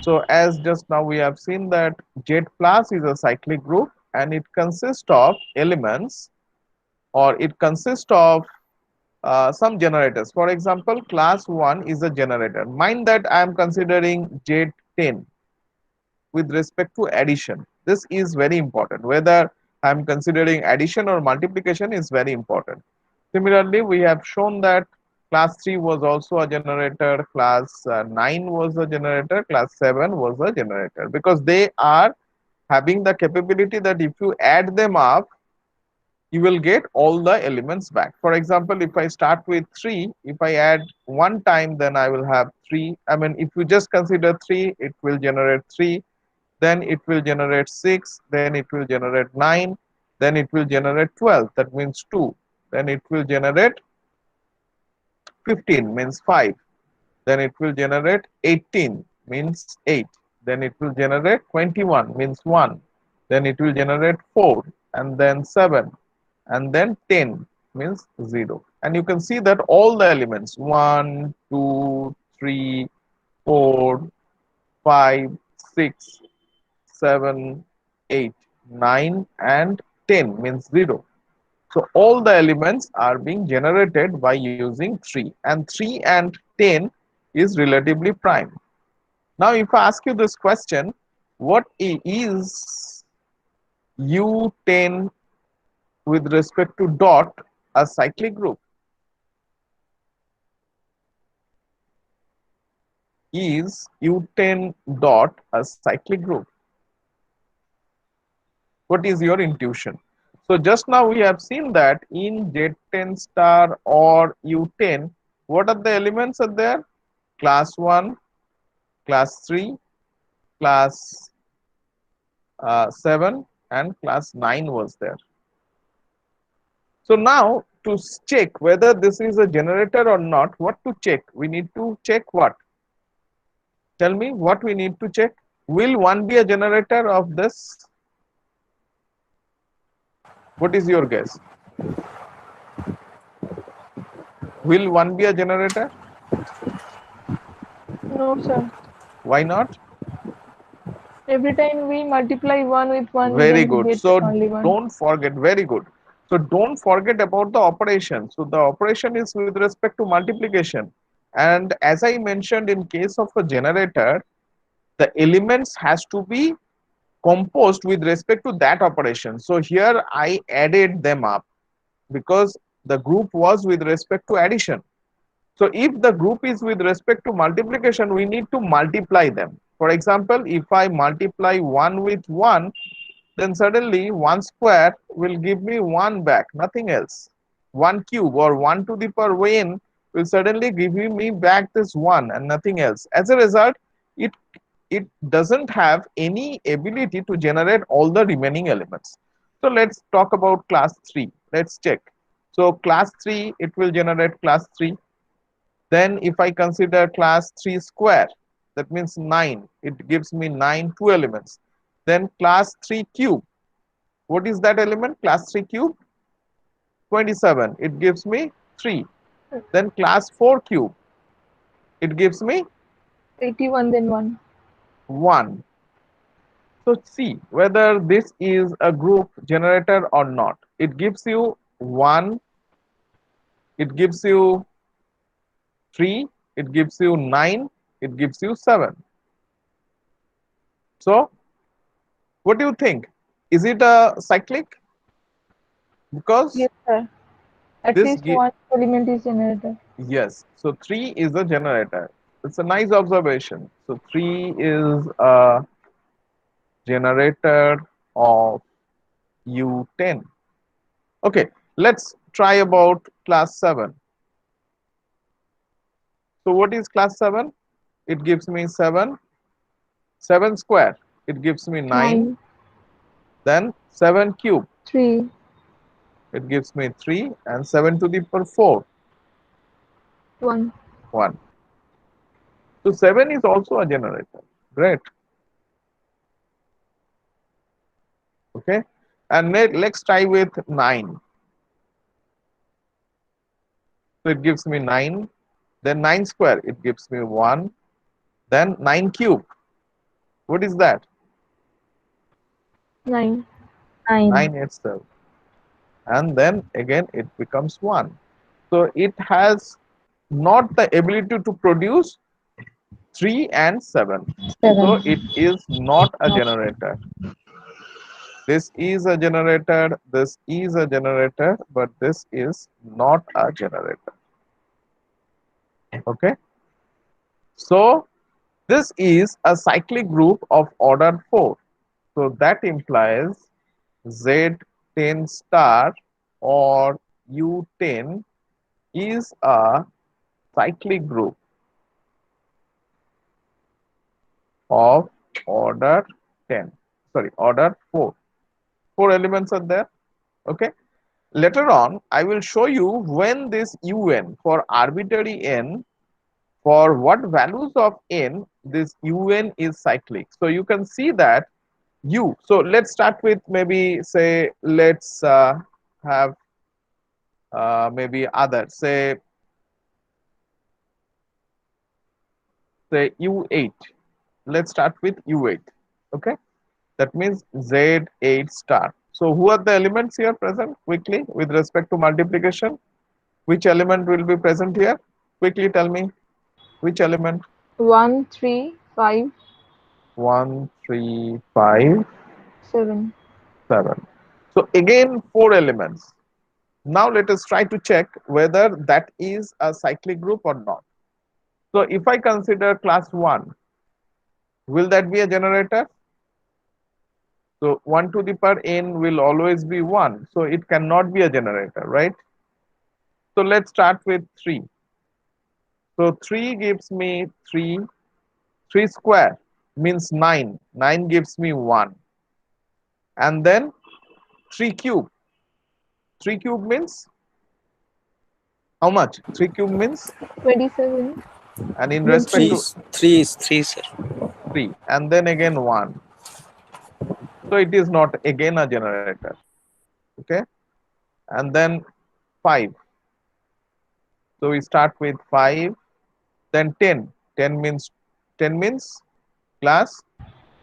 So as just now we have seen that Z plus is a cyclic group and it consists of elements, or it consists of some generators. For example, class 1 is a generator. Mind that I am considering Z10 with respect to addition. This is very important. Whether I am considering addition or multiplication is very important. Similarly, we have shown that class 3 was also a generator, class 9 was a generator, class 7 was a generator, because they are having the capability that if you add them up, you will get all the elements back. For example, if I start with 3, if I add one time, then I will have 3. I mean, if you just consider 3, it will generate 3, then it will generate 6, then it will generate 9, then it will generate 12, that means 2, then it will generate 15, means 5, then it will generate 18, means 8, then it will generate 21, means 1, then it will generate 4, and then 7, and then 10, means 0. And you can see that all the elements 1, 2, 3, 4, 5, 6, 7, 8, 9, and 10, means 0. So all the elements are being generated by using 3, and 3 and 10 is relatively prime. Now if I ask you this question, what is U10 with respect to dot a cyclic group? Is U10 dot a cyclic group? What is your intuition? So just now we have seen that in Z10 star or U10, what are the elements are there? Class 1, class 3, class 7, and class 9 was there. So now to check whether this is a generator or not, what to check? We need to check what? Tell me what we need to check. Will 1 be a generator of this? What is your guess? Will 1 be a generator? No, sir. Why not? Every time we multiply 1 with 1, Very then we good. get So only 1. don't forget, very good. So don't forget about the operation. So the operation is with respect to multiplication. And as I mentioned, in case of a generator, the elements has to be composed with respect to that operation. So here I added them up because the group was with respect to addition. So if the group is with respect to multiplication, we need to multiply them. For example, if I multiply 1 with 1, then suddenly 1 square will give me 1 back, nothing else. 1 cube or 1 to the power n will suddenly give me back this 1 and nothing else. As a result, it it doesn't have any ability to generate all the remaining elements. So let's talk about class 3. Let's check. So class 3, it will generate class 3. Then if I consider class 3 square, that means 9. It gives me 9 two elements. Then class 3 cube. What is that element? Class 3 cube? 27. It gives me 3. Then class 4 cube. It gives me 81 then 1. 1. So see whether this is a group generator or not. It gives you 1, it gives you 3, it gives you 9, it gives you 7. So what do you think? Is it a cyclic? Because Yes, sir. At this least one element is generated. yes, so 3 is a generator. It's a nice observation. So 3 is a generator of U10. Okay, let's try about class 7. So what is class 7? It gives me 7. 7 square, it gives me 9. 9, Then 7 cube, 3, it gives me 3. And 7 to the power 4, 1. 1. So 7 is also a generator. Great. Okay. And let's try with 9. So it gives me 9. Then 9 square, it gives me 1. Then 9 cube. What is that? 9. 9 itself. And then again it becomes 1. So it has not the ability to produce 3 and 7. So it is not a generator. This is a generator, this is a generator, but this is not a generator. Okay. So this is a cyclic group of order 4. So that implies Z10 star or U10 is a cyclic group of order 10. Sorry, order 4. 4 elements are there. Okay. Later on, I will show you when this UN for arbitrary n, for what values of n, this UN is cyclic. So you can see that U. So let's start with maybe say, let's have maybe others. Say U8. Let's start with U8. Okay. That means Z8 star. So who are the elements here present quickly with respect to multiplication? Which element will be present here? Quickly tell me which element? 1, 3, 5, 1, 3, 5, 7. 7. So again 4 elements. Now let us try to check whether that is a cyclic group or not. So if I consider class 1, will that be a generator? So 1 to the power n will always be 1. So it cannot be a generator, right? So let's start with 3. So 3 gives me 3. 3 square means 9. 9 gives me 1. And then 3 cube. 3 cube means how much? 3 cube means? 27. And in Then respect 3 3. to is 3 is 3, sir. 3. And then again 1. So it is not again a generator. Okay. And then 5. So we start with 5. Then 10. 10 means class.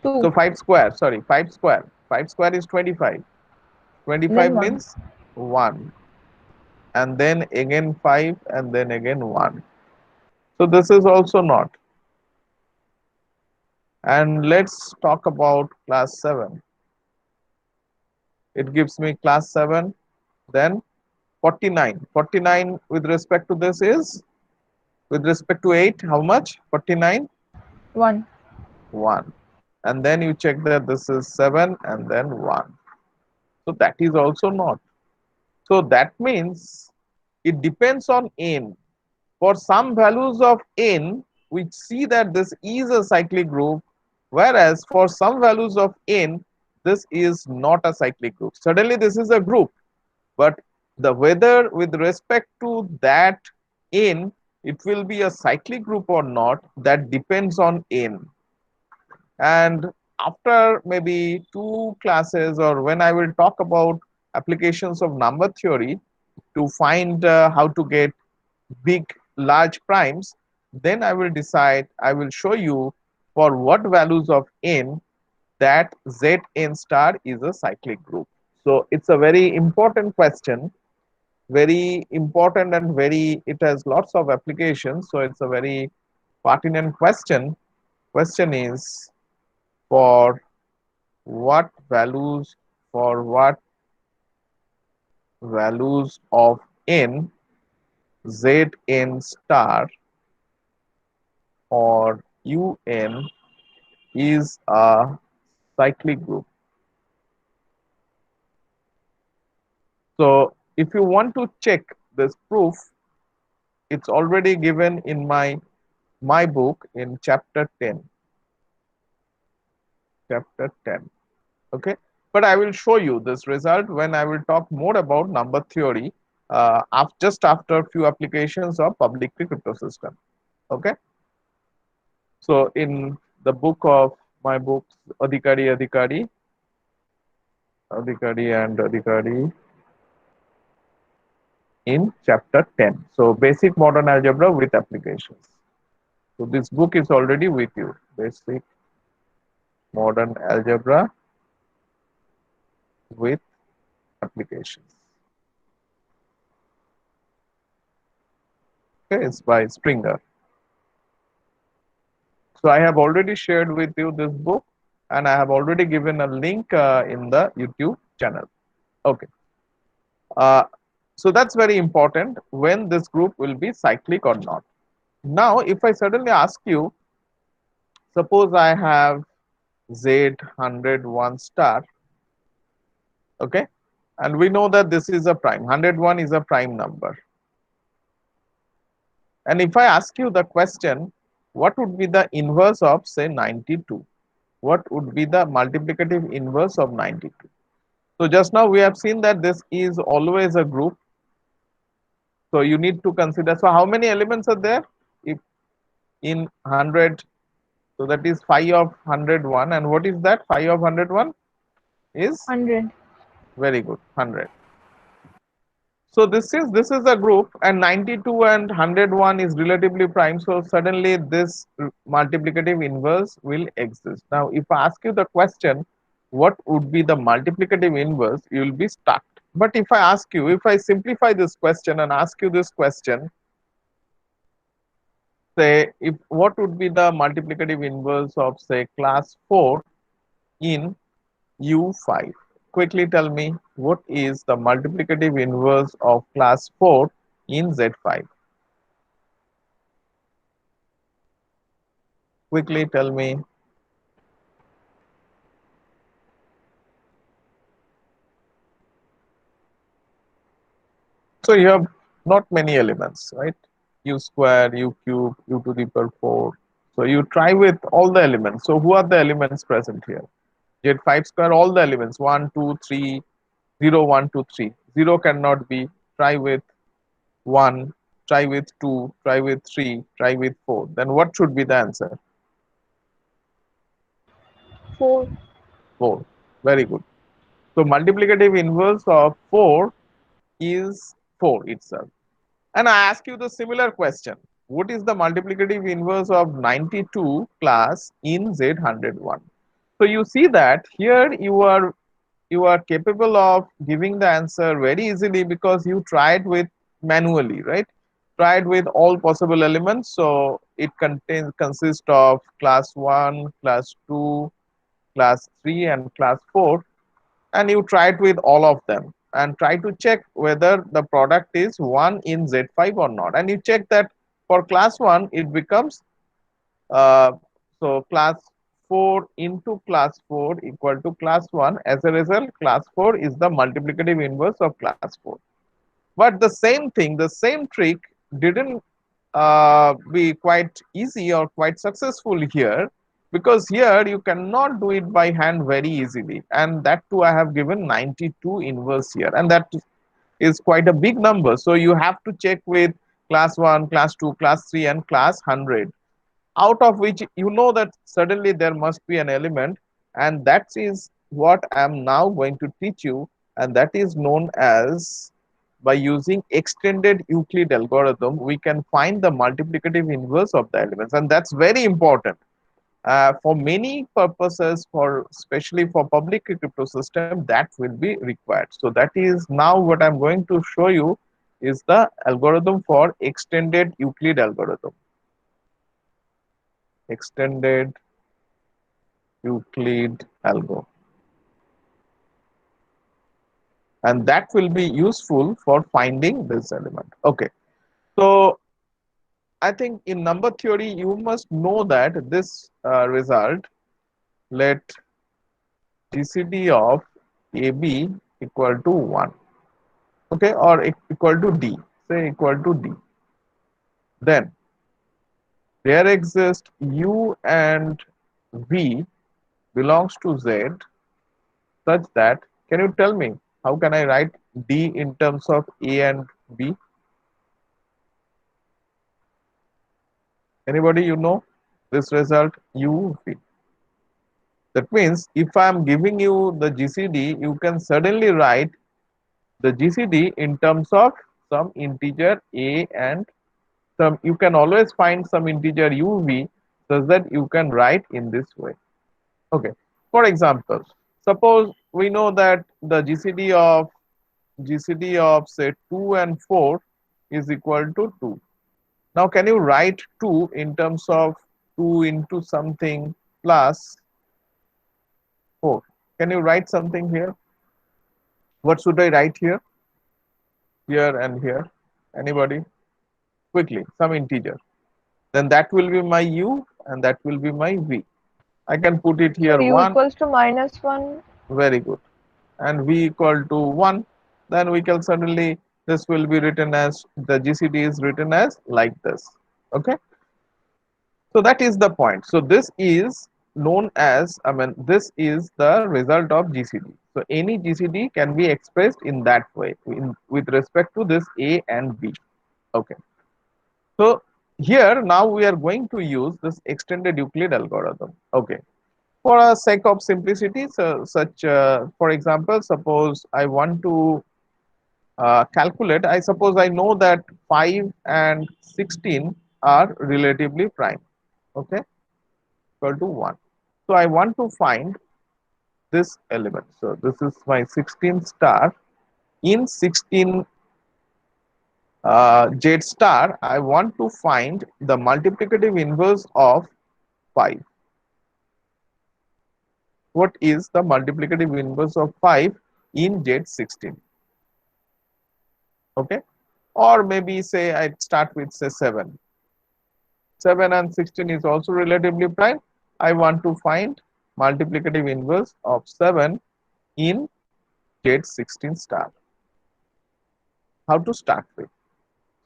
2. So 5 square. Sorry, 5 square. 5 square is 25. 25 Then 1. means 1. And then again 5 and then again 1. So this is also not. And let's talk about class 7. It gives me class 7. Then 49. 49 with respect to this is, with respect to 8, how much? 49? 1. 1. And then you check that this is 7 and then 1. So that is also not. So that means it depends on n. For some values of n, we see that this is a cyclic group, whereas for some values of n, this is not a cyclic group. Suddenly this is a group, but the whether with respect to that n, it will be a cyclic group or not, that depends on n. And after maybe 2 classes, or when I will talk about applications of number theory to find how to get big large primes, then I will decide, I will show you for what values of n that Zn star is a cyclic group. So it's a very important question, very important, and very, it has lots of applications, so it's a very pertinent question. Question is, for what values, for what values of n, Zn star or Un is a cyclic group. So if you want to check this proof, it's already given in my book in chapter 10. Chapter 10. Okay, but I will show you this result when I will talk more about number theory just after a few applications of public key crypto system. Okay, so in the book of my books, Adhikari and Adhikari in chapter 10. So basic modern algebra with applications. So this book is already with you. Basic modern algebra with applications. Okay, it's by Springer. So I have already shared with you this book, and I have already given a link in the YouTube channel. Okay. So that's very important, when this group will be cyclic or not. Now, if I suddenly ask you, suppose I have Z101 star, okay, and we know that this is a prime, 101 is a prime number. And if I ask you the question, what would be the inverse of, say, 92? What would be the multiplicative inverse of 92? So just now we have seen that this is always a group. So you need to consider, so how many elements are there? If in 100, so that is phi of 101. And what is that? Phi of 101 is 100. very good, 100. So this is a group, and 92 and 101 is relatively prime. So suddenly this multiplicative inverse will exist. Now, if I ask you the question, what would be the multiplicative inverse, you will be stuck. But if I ask you, if I simplify this question and ask you this question, say, if what would be the multiplicative inverse of, say, class 4 in U5? Quickly tell me, what is the multiplicative inverse of class 4 in Z5? Quickly tell me. So you have not many elements, right? U square, U cube, U to the power 4. So you try with all the elements. So who are the elements present here? Z5 square, all the elements, 1, 2, 3, 0, 1, 2, 3. 0 cannot be. Try with 1, try with 2, try with 3, try with 4. Then what should be the answer? 4. 4. Very good. So multiplicative inverse of 4 is 4 itself. And I ask you the similar question. What is the multiplicative inverse of 92 class in Z101? So you see that here you are capable of giving the answer very easily, because you tried with manually, right? Tried with all possible elements. So it consists of class 1, class 2, class 3, and class 4, and you try it with all of them and try to check whether the product is 1 in Z5 or not. And you check that for class 1 it becomes uh, so class 4 into class 4 equal to class 1. As a result, class 4 is the multiplicative inverse of class 4. But the same thing, the same trick didn't be quite easy or quite successful here, because here you cannot do it by hand very easily, and that too I have given 92 inverse here, and that is quite a big number. So you have to check with class 1, class 2, class 3 and class 100, out of which you know that suddenly there must be an element, and that is what I am now going to teach you, and that is known as, by using extended Euclid algorithm, we can find the multiplicative inverse of the elements, and that's very important for many purposes, for especially for public key crypto system, that will be required. So that is now what I'm going to show you is the algorithm for extended Euclid algorithm. Extended Euclid algo, and that will be useful for finding this element. Okay, so I think in number theory you must know that this result, let GCD of AB equal to 1, okay, or equal to D, say equal to D, then there exists U and V belongs to Z, such that, can you tell me how can I write D in terms of A and B? Anybody you know this result U V? That means if I am giving you the GCD, you can suddenly write the GCD in terms of some integer A, and some, you can always find some integer UV, such that you can write in this way. Okay, for example, suppose we know that the GCD of say 2 and 4 is equal to 2. Now can you write 2 in terms of 2 into something plus 4? Can you write something here? What should I write here? Here and here. Anybody? Quickly, some integer. Then that will be my U and that will be my V. I can put it So here U 1. equals to -1. Very good. And V equal to 1. Then we can suddenly, this will be written as, the GCD is written as like this. Okay. So that is the point. So this is known as, I mean, this is the result of GCD. So any GCD can be expressed in that way, with respect to this A and B. Okay. So here now we are going to use this extended Euclid algorithm. Okay. For a sake of simplicity, so for example, suppose I want to calculate, I suppose I know that 5 and 16 are relatively prime. Okay, equal to 1. So I want to find this element. So this is my 16 star. In 16 Z star, I want to find the multiplicative inverse of 5. What is the multiplicative inverse of 5 in Z16? Okay, or maybe say I start with say 7. 7 and 16 is also relatively prime. I want to find multiplicative inverse of 7 in Z16 star. How to start with?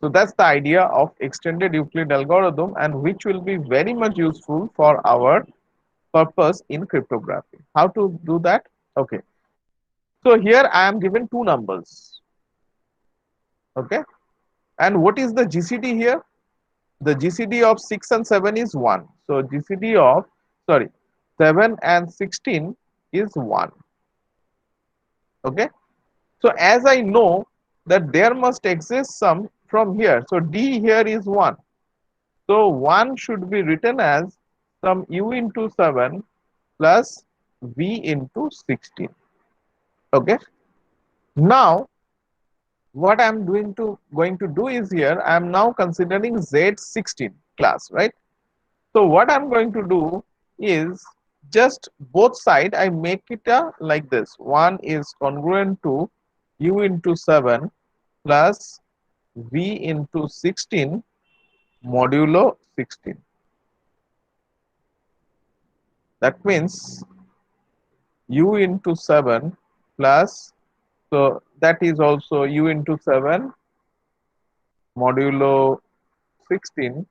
So that's the idea of extended Euclid algorithm, and which will be very much useful for our purpose in cryptography. How to do that? Okay. So here I am given two numbers. Okay. And what is the GCD here? The GCD of 6 and 7 is 1. So GCD of, sorry, 7 and 16 is 1. Okay. So as I know that there must exist some from here. So D here is 1. So 1 should be written as some U into 7 plus V into 16. Okay. Now what I'm going to do is, here I am now considering Z16 class, right? So what I'm going to do is, just both side I make it like this. 1 is congruent to U into 7 plus V into 16 modulo 16. That means U into 7 plus, so that is also U into 7 modulo 16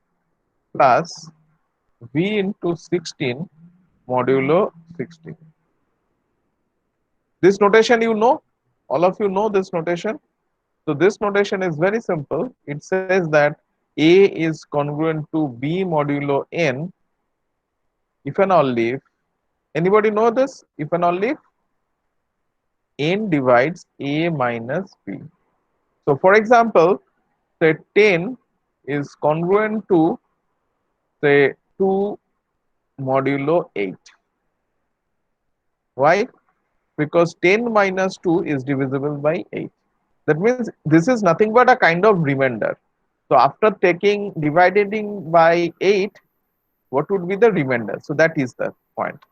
plus V into 16 modulo 16. This notation you know, all of you know this notation. So this notation is very simple. It says that A is congruent to B modulo N if and only if, anybody know this? If and only if N divides A minus B. So for example, say 10 is congruent to say 2 modulo 8. Why? Because 10 minus 2 is divisible by 8. That means this is nothing but a kind of remainder. So after taking dividing by 8, what would be the remainder? So that is the point.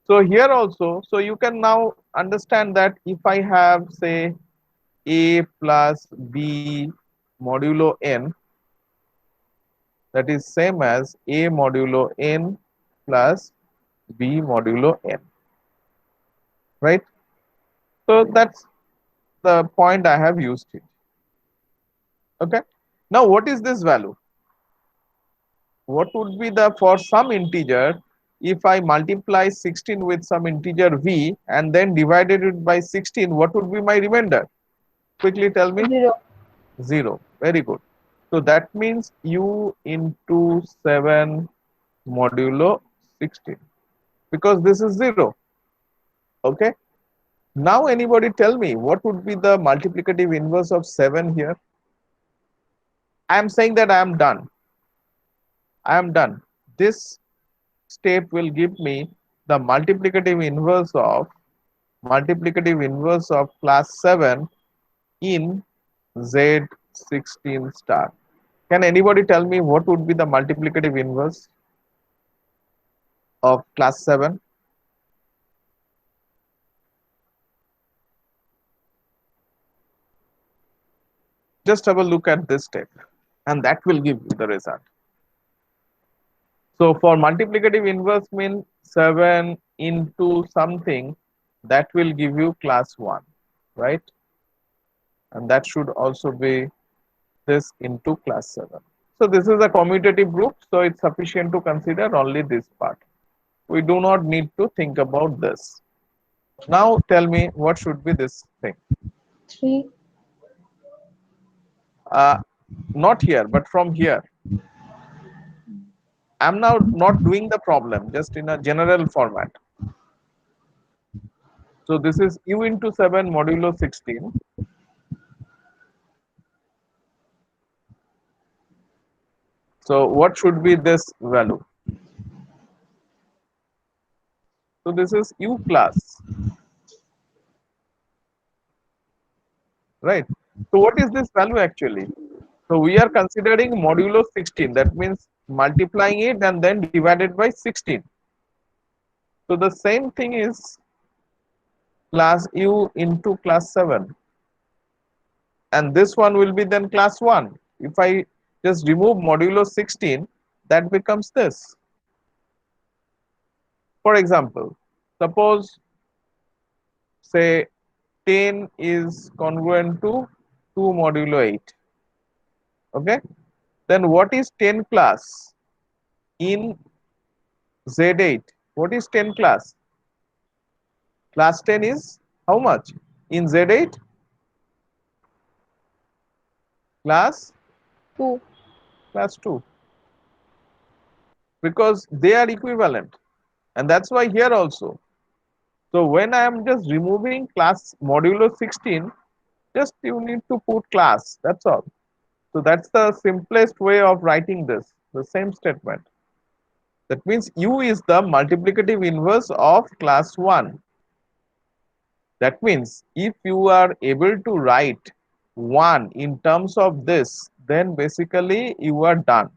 So here also, so you can now understand that if I have say A plus B modulo n, that is same as A modulo n plus B modulo n, right? So that's the point I have used it. Okay. Now what is this value? What would be the, for some integer, if I multiply 16 with some integer v and then divided it by 16, what would be my remainder? Quickly tell me. 0. 0. Very good. So that means u into 7 modulo 16, because this is 0. Okay. Now anybody tell me what would be the multiplicative inverse of 7 here? I am saying that I am done. I am done. This step will give me the multiplicative inverse of class 7 in Z16 star. Can anybody tell me what would be the multiplicative inverse of class 7? Just have a look at this step and that will give you the result. So for multiplicative inverse mean 7 into something, that will give you class 1, right? And that should also be this into class 7. So this is a commutative group, so it's sufficient to consider only this part. We do not need to think about this. Now tell me what should be this thing. 3. Not here, but from here. I'm now not doing the problem, just in a general format. So this is u into 7 modulo 16. So what should be this value? So this is u class, right? So what is this value actually? So we are considering modulo 16, that means multiplying it and then divided by 16. So the same thing is class u into class 7. And this one will be then class 1. If I just remove modulo 16, that becomes this. For example, suppose say 10 is congruent to 2 modulo 8. Okay. Then what is 10 class in Z8? What is 10 class? Class 10 is how much in Z8? Class 2. Class 2. Because they are equivalent. And that's why here also. So when I am just removing class modulo 16, just you need to put class. That's all. So that's the simplest way of writing this, the same statement. That means u is the multiplicative inverse of class 1. That means if you are able to write 1 in terms of this, then basically you are done.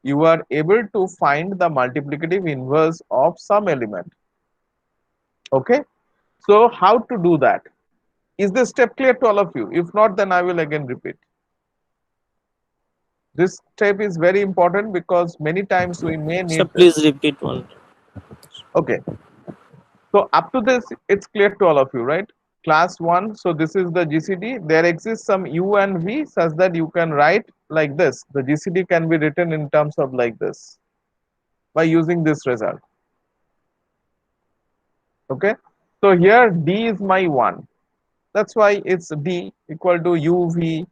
You are able to find the multiplicative inverse of some element. Okay. So how to do that? Is this step clear to all of you? If not, then I will again repeat. This step is very important because many times we may So need this. please repeat one. Okay. So up to this, it's clear to all of you, right? Class 1, so this is the GCD. There exists some u and v such that you can write like this. The GCD can be written in terms of like this by using this result. Okay, so here D is my 1. That's why it's D equal to UV.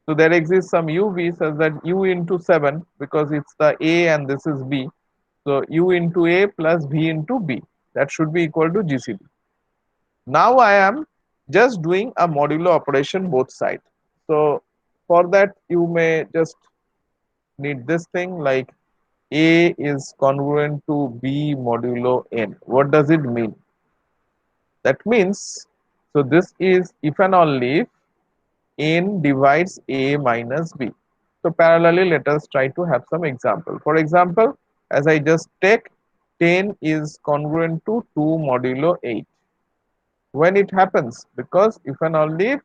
So there exists some UV such that U into 7, because it's the A and this is B. So U into A plus V into B. That should be equal to GCD. Now I am just doing a modulo operation both sides. So for that you may just need this thing, like A is congruent to B modulo N. What does it mean? That means, so this is if and only if N divides A minus B. So parallelly, let us try to have some example. For example, as I just take 10 is congruent to 2 modulo 8. When it happens, because if and only if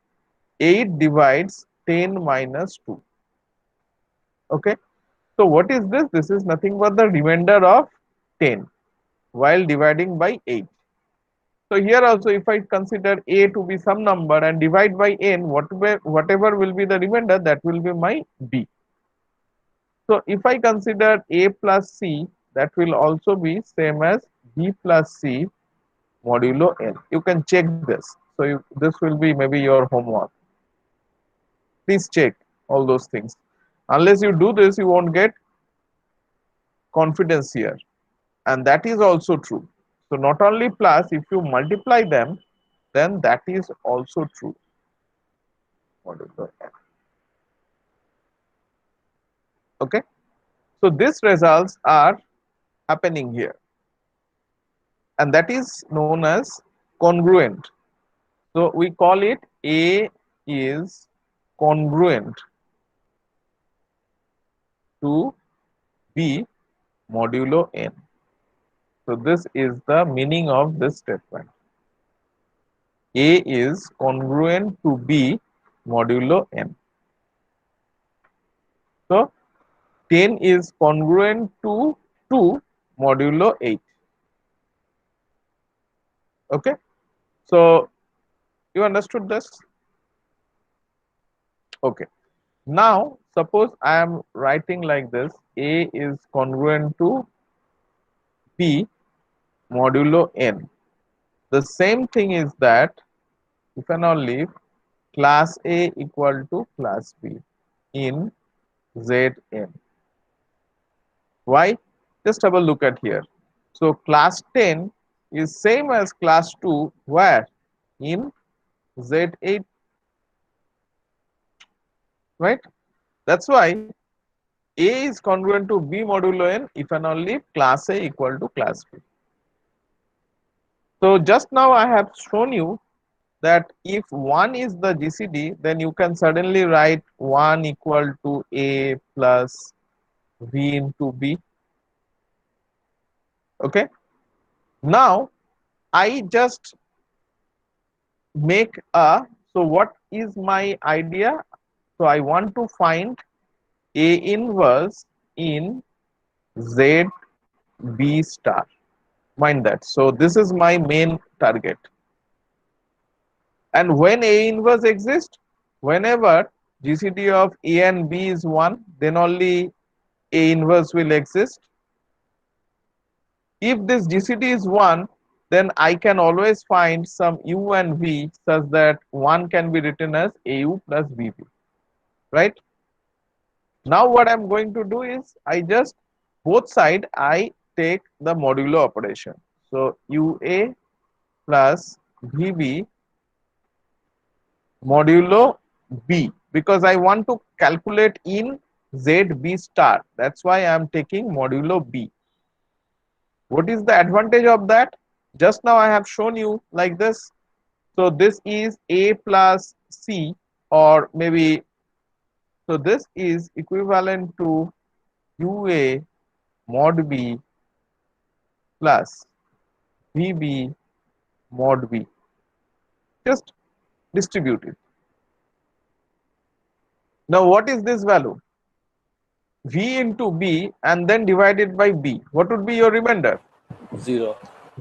8 divides 10 minus 2. Okay. So what is this? This is nothing but the remainder of 10 while dividing by 8. So here also, if I consider A to be some number and divide by N, whatever will be the remainder, that will be my B. So if I consider A plus C, that will also be same as B plus C modulo N. You can check this. So this will be maybe your homework. Please check all those things. Unless you do this, you won't get confidence here. And that is also true. So not only plus, if you multiply them, then that is also true. Modulo N. Okay. So these results are happening here. And that is known as congruent. So we call it A is congruent to B modulo N. So this is the meaning of this statement. A is congruent to B modulo N. So 10 is congruent to 2 modulo 8. Okay. So you understood this? Okay. Now suppose I am writing like this: A is congruent to B modulo N. The same thing is that if and only class A equal to class B in Zn. Why? Just have a look at here. So class 10 is same as class 2 where? In Z8, right? That's why A is congruent to B modulo N if and only class A equal to class B. So just now I have shown you that if 1 is the GCD, then you can suddenly write 1 equal to A plus V into B. Okay. Now I just make a, so what is my idea? So I want to find A inverse in Z B star. Mind that. So this is my main target. And when A inverse exists, whenever GCD of A and B is 1, then only A inverse will exist. If this GCD is 1, then I can always find some U and V such that 1 can be written as AU plus BV. Right? Now what I'm going to do is I just both side I take the modulo operation. So UA plus VB modulo B, because I want to calculate in ZB star. That's why I am taking modulo B. What is the advantage of that? Just now I have shown you like this. So this is A plus C, or maybe, so this is equivalent to UA mod B plus VB mod B. Just distribute it. Now what is this value? V into B and then divided by B. What would be your remainder? 0.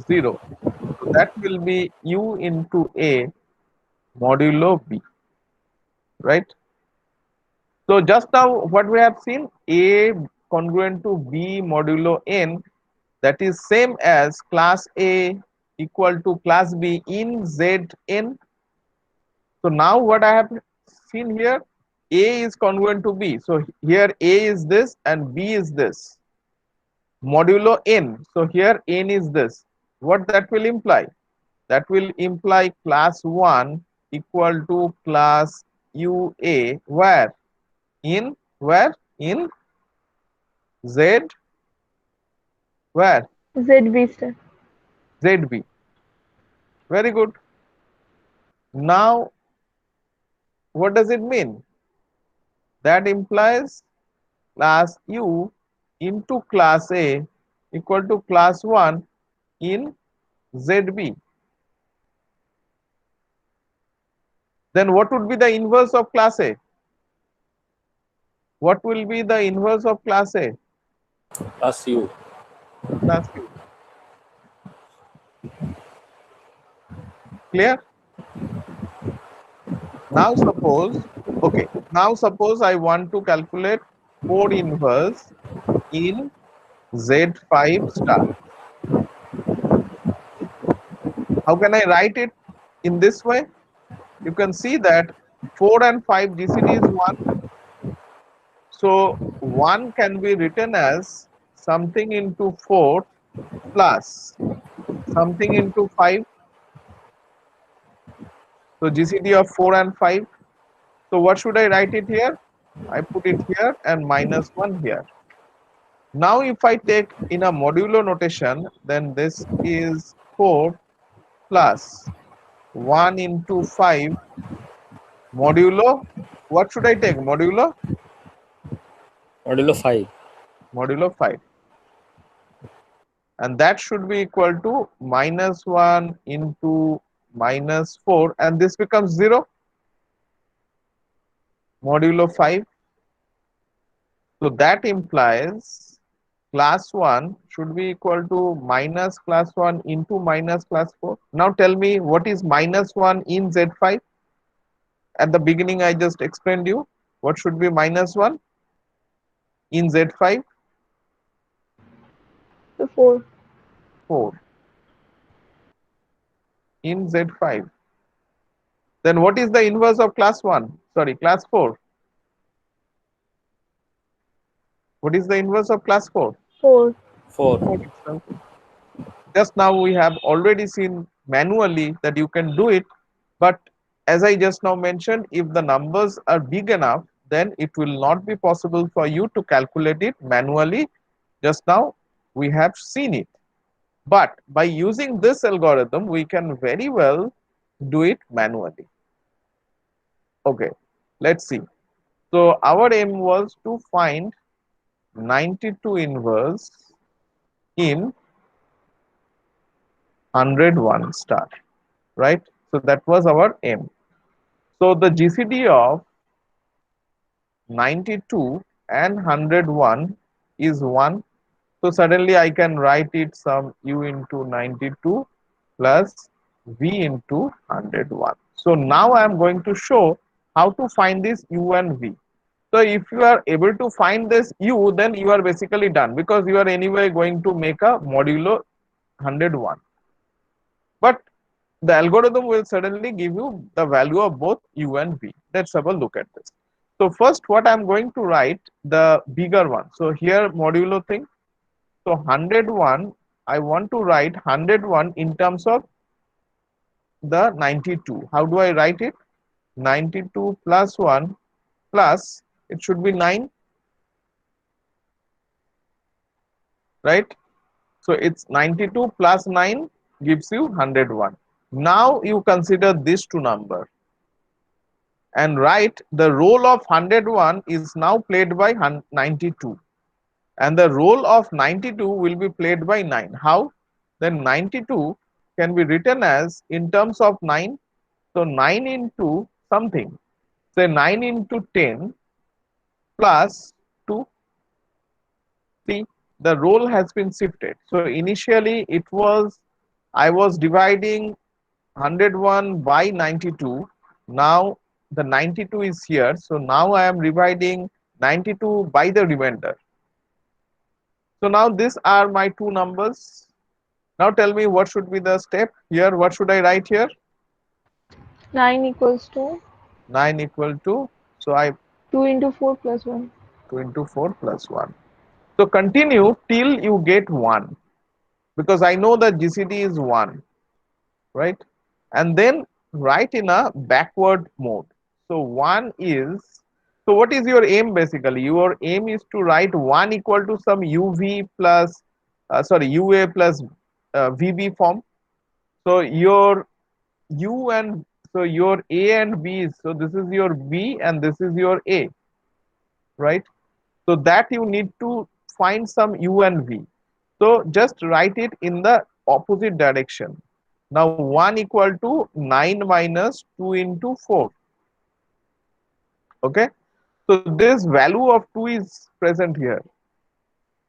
0. So that will be U into A modulo B. Right? So just now what we have seen, A congruent to B modulo n, that is same as class A equal to class B in Zn. So now what I have seen here, A is congruent to B. So here A is this and B is this modulo n. So here n is this. What that will imply? That will imply class 1 equal to class UA where? In Z, where? ZB star. ZB. Very good. Now what does it mean? That implies class U into class A equal to class 1 in ZB. Then what would be the inverse of class A? What will be the inverse of class A? Plus U. Class U. Clear? Now suppose, okay, now suppose I want to calculate 4 inverse in Z5 star. How can I write it in this way? You can see that 4 and 5 GCD is 1. So 1 can be written as something into 4 plus something into 5. So GCD of 4 and 5. So what should I write it here? I put it here and minus 1 here. Now if I take in a modulo notation, then this is 4 plus 1 into 5 modulo. What should I take? Modulo? Modulo 5. Modulo 5. And that should be equal to minus 1 into minus 4, and this becomes 0 modulo 5. So that implies class 1 should be equal to minus class 1 into minus class 4. Now tell me what is minus 1 in Z5? At the beginning I just explained you what should be minus 1 in Z5? So 4. 4 in Z5. Then what is the inverse of class 1? Sorry, class 4. What is the inverse of class 4? 4. 4. 4 itself. Just now we have already seen manually that you can do it, but as I just now mentioned, if the numbers are big enough, then it will not be possible for you to calculate it manually. Just now we have seen it, but by using this algorithm we can very well do it manually. Okay, let's see. So our aim was to find 92 inverse in 101 star, right? So that was our aim. So the GCD of 92 and 101 is 1. So suddenly I can write it some u into 92 plus v into 101. So now I am going to show how to find this u and v. So if you are able to find this u, then you are basically done, because you are anyway going to make a modulo 101. But the algorithm will suddenly give you the value of both u and v. Let's have a look at this. So first what I'm going to write the bigger one. So here modulo thing. So 101, I want to write 101 in terms of the 92. How do I write it? 92 plus 1 plus, it should be 9, right? So it's 92 plus 9 gives you 101. Now you consider these two numbers and write the role of 101 is now played by 92, and the role of 92 will be played by 9. How? Then 92 can be written as in terms of 9. So 9 into something, say 9 into 10 plus 2. See, the role has been shifted. So initially it was, I was dividing 101 by 92. Now the 92 is here. So now I am dividing 92 by the remainder. So now these are my two numbers. Now tell me what should be the step here. What should I write here? 9 equals to 9 equal to, so I 2 into 4 plus 1. 2 into 4 plus 1. So continue till you get 1, because I know that GCD is 1, right? And then write in a backward mode. So 1 is, so what is your aim basically? Your aim is to write 1 equal to some UV plus, UA plus VB form. So your U and, so your A and B is, so this is your B and this is your A, right? So that you need to find some U and V. So just write it in the opposite direction. Now 1 equal to 9 minus 2 into 4. Okay. So this value of 2 is present here.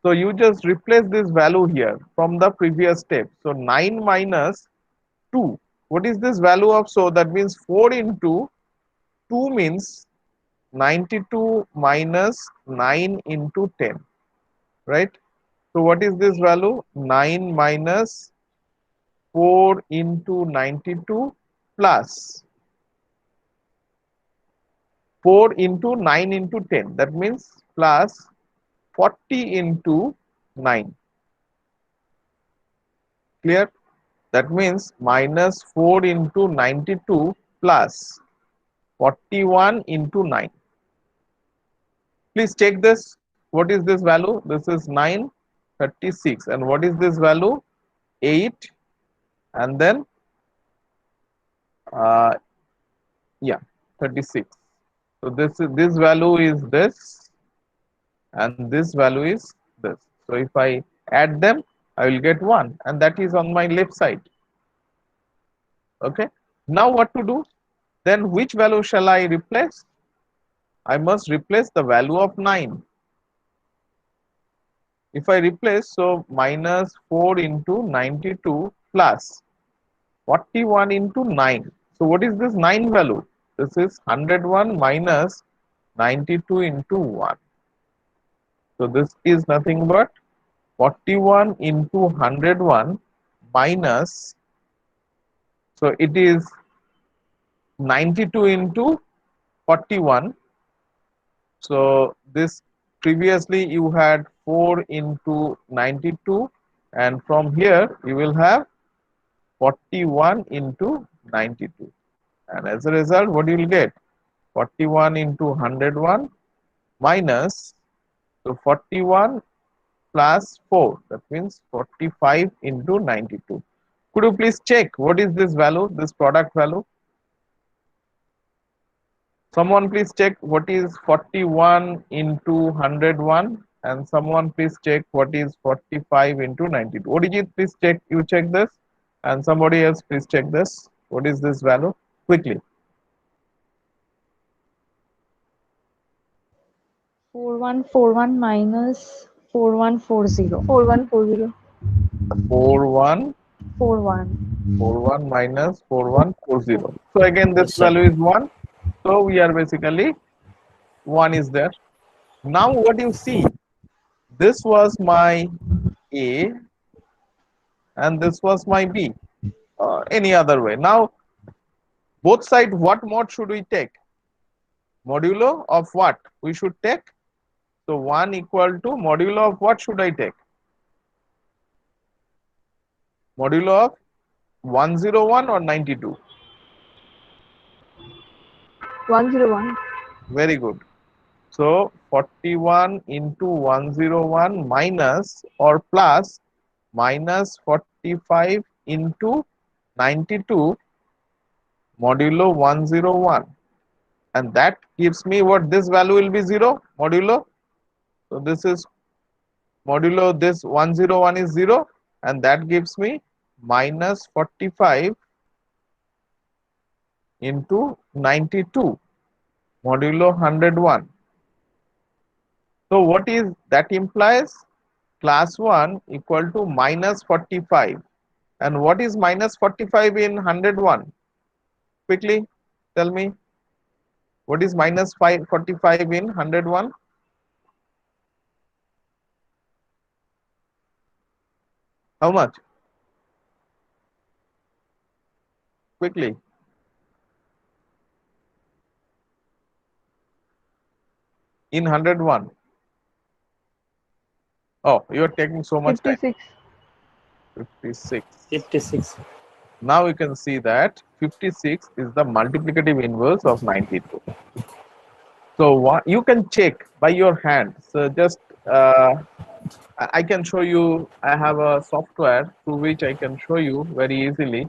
So you just replace this value here from the previous step. So 9 minus 2. What is this value of? So that means 4 into 2 means 92 minus 9 into 10, right? So what is this value? 9 minus 4 into 92 plus 4 into 9 into 10. That means plus 40 into 9. Clear? That means minus 4 into 92 plus 41 into 9. Please check this. What is this value? This is 936. And what is this value? 8. And then, uh, yeah, 36. So this value is this, and this value is this. So if I add them, I will get 1, and that is on my left side. Okay. Now what to do? Then which value shall I replace? I must replace the value of 9. If I replace, so minus 4 into 92 plus 41 into 9. So what is this 9 value? This is 101 minus 92 into 1. So this is nothing but 41 into 101 minus, so it is 92 into 41. So this, previously you had 4 into 92, and from here you will have 41 into 92, and as a result what you will get? 41 into 101 minus, so 41 plus 4, that means 45 into 92. Could you please check what is this value, this product value? Someone please check what is 41 into 101, and someone please check what is 45 into 92. Odijit, please check, you check this, and somebody else please check this. What is this value? Quickly. 4141 minus 4140. 4140. 4141 41. minus 4140. So again this Yes, sir. value is 1. So we are basically 1 is there. Now what you see, this was my A and this was my B, any other way. Now both sides, what mode should we take? Modulo of what we should take? So 1 equal to modulo of what should I take? Modulo of 101 or 92? 101. Very good. So 41 into 101 minus or plus minus 45 into 92 modulo 101, and that gives me what? This value will be 0 modulo. So this is modulo this 101 is 0, and that gives me minus 45 into 92 modulo 101. So what is that implies? Class 1 equal to minus 45. And what is minus 45 in 101? Quickly tell me. What is minus 45 in 101? How much? Quickly. In 101. Oh, you are taking so much time. 56. 56. 56. Now you can see that 56 is the multiplicative inverse of 92. So what you can check by your hand. So just I can show you. I have a software through which I can show you very easily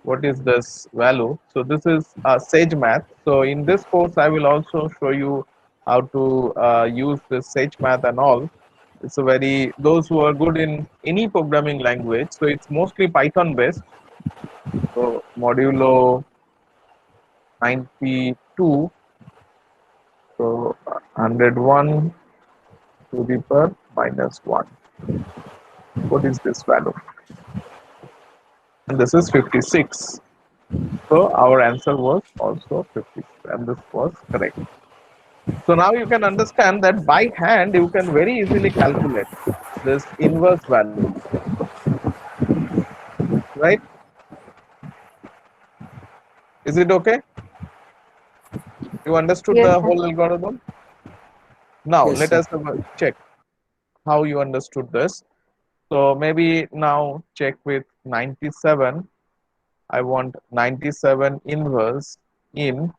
what is this value. So this is Sage Math. So in this course, I will also show you how to use this Sage Math and all. It's a very those who are good in any programming language. So it's mostly Python based. So modulo 92. So 101 to the power minus 1. What is this value? And this is 56. So our answer was also 56, and this was correct. So now you can understand that by hand you can very easily calculate this inverse values, right? Is it okay? You understood Yes, the sir. whole algorithm? Now Yes, let sir. us check how you understood this. So maybe now check with 97. I want 97 inverse in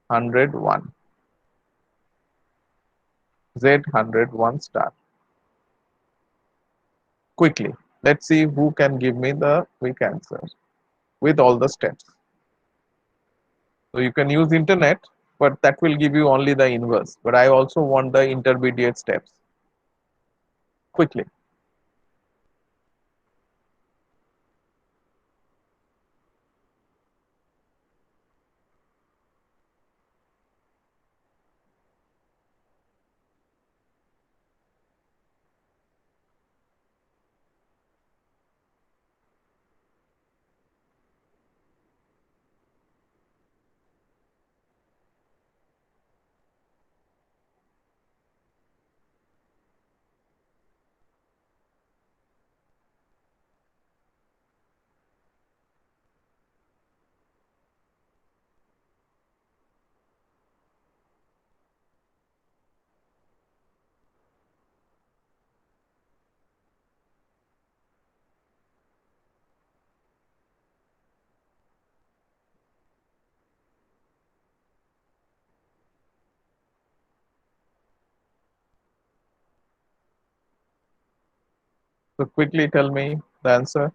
101. Z 101 star. Quickly, let's see who can give me the quick answer with all the steps. So you can use internet, but that will give you only the inverse. But I also want the intermediate steps. Quickly. So quickly tell me the answer.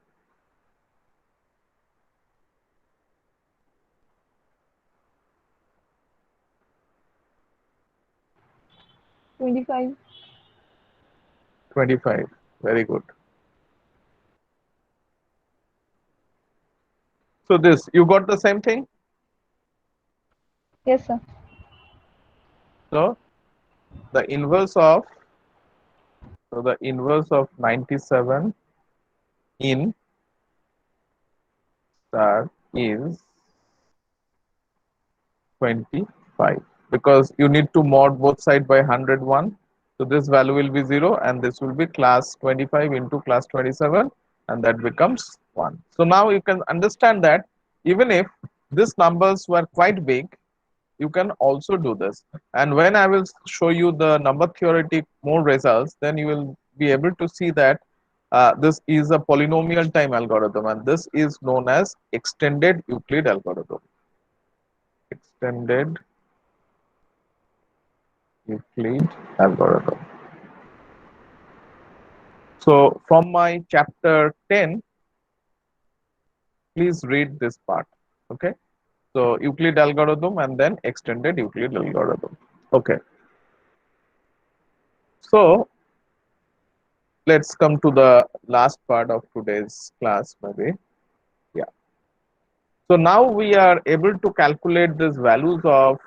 25. 25. Very good. So this, you got the same thing? Yes, sir. So the inverse of, so the inverse of 97 in star is 25, because you need to mod both side by 101. So this value will be 0 and this will be class 25 into class 27, and that becomes 1. So now you can understand that even if these numbers were quite big, you can also do this. And when I will show you the number theoretic more results, then you will be able to see that this is a polynomial time algorithm, and this is known as extended Euclid algorithm. Extended Euclid algorithm. So from my chapter 10, please read this part. Okay. So Euclid algorithm and then extended Euclid algorithm. Okay. So let's come to the last part of today's class, maybe. Yeah. So now we are able to calculate these values of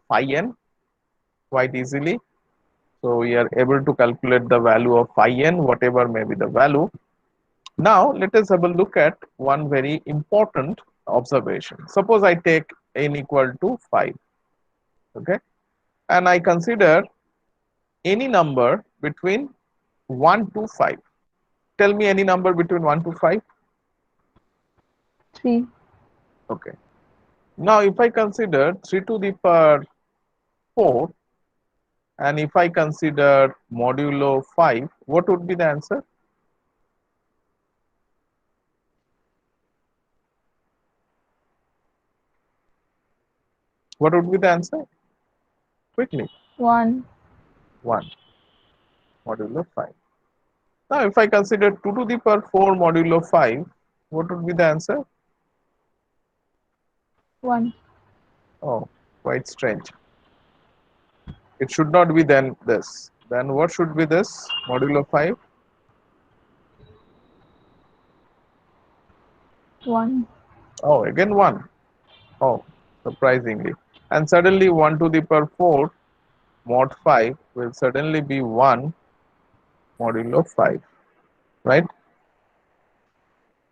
phi n quite easily. So we are able to calculate the value of phi n, whatever may be the value. Now let us have a look at one very important observation. Suppose I take n equal to 5. Okay, and I consider any number between 1 to 5. Tell me any number between 1 to 5. 3. Okay. Now, if I consider 3 to the power 4 and if I consider modulo 5, what would be the answer? What would be the answer? Quickly. 1. 1 modulo 5. Now, if I consider 2 to the power 4 modulo 5, what would be the answer? 1. Oh, quite strange. It should not be then this. Then what should be this? Modulo 5? 1. Oh, again 1. Oh, surprisingly. And suddenly 1 to the power 4 mod 5 will suddenly be 1 modulo 5, right?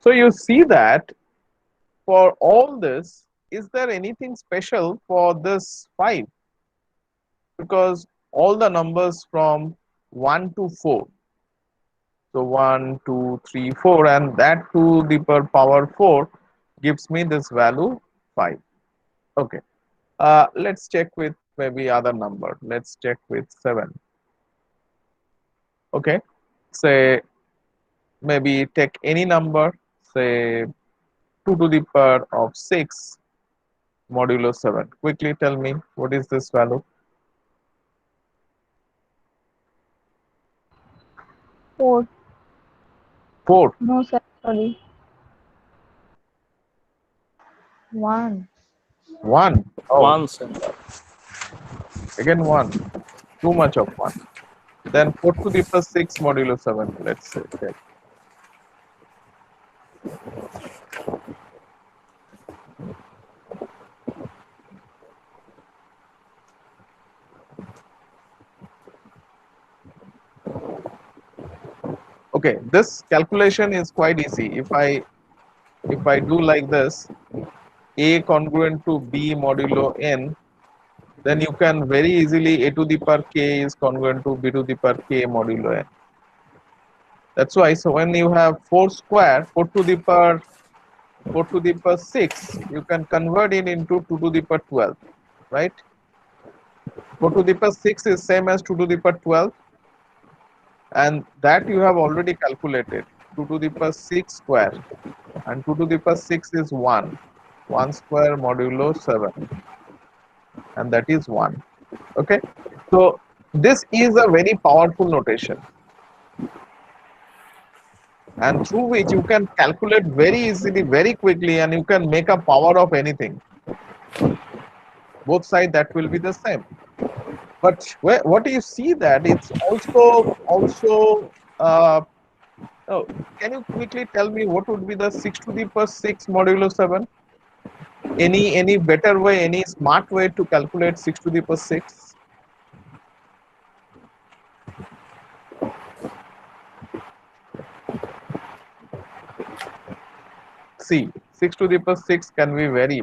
So you see that for all this, is there anything special for this 5? Because all the numbers from 1 to 4. So 1, 2, 3, 4, and that to the power 4 gives me this value 5. Okay. Let's check with maybe other number. Let's check with 7. Okay. Say maybe take any number, say 2 to the power of 6 modulo 7. Quickly tell me what is this value? 4. 4. No, sir. Sorry. 1. 1. Oh, 1, sir. again 1. Too much of 1. Then 4 to the power 6 modulo 7. Let's say. Okay. Okay, this calculation is quite easy. If I do like this, a congruent to b modulo n, then you can very easily a to the power k is congruent to b to the power k modulo n. That's why, so when you have 4 square, 4 to the power 6, you can convert it into 2 to the power 12, right? 4 to the power 6 is same as 2 to the power 12, and that you have already calculated. 2 to the power 6 square, and 2 to the power 6 is 1. 1 square modulo 7, and that is 1. Okay, so this is a very powerful notation, and through which you can calculate very easily, very quickly, and you can make a power of anything. Both sides that will be the same. But what do you see that it's also oh, can you quickly tell me what would be the 6 to the power 6 modulo 7? Any better way, any smart way to calculate 6 to the power 6? See, 6 to the power 6 can be very.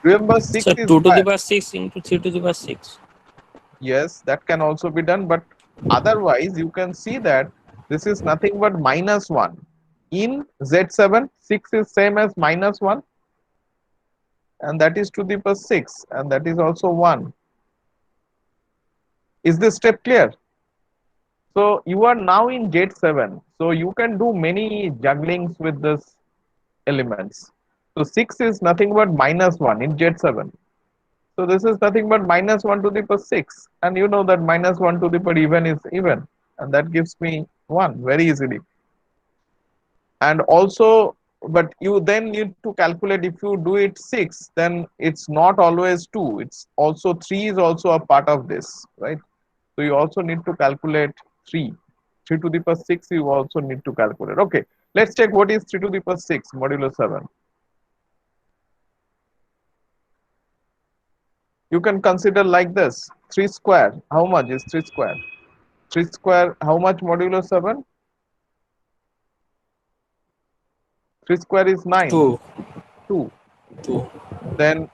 Remember, 6 So is 2 to the what? power 6 into 3 to the power 6. Yes, that can also be done, but otherwise you can see that this is nothing but minus 1. In Z7, 6 is same as minus 1, and that is to the power 6, and that is also 1. Is this step clear? So you are now in Z7, so you can do many jugglings with this elements. So 6 is nothing but minus 1 in Z7. So this is nothing but minus 1 to the power 6, and you know that minus 1 to the power even is even, and that gives me 1 very easily. And also, but you then need to calculate, if you do it 6, then it's not always 2, it's also 3 is also a part of this, right? So you also need to calculate 3 to the power 6, you also need to calculate. Okay, let's check what is 3 to the power 6 modulo 7. You can consider like this: 3 square, how much is 3 square? 3 square, how much modulo 7? 3 square is 9. 2. 2. 2. Then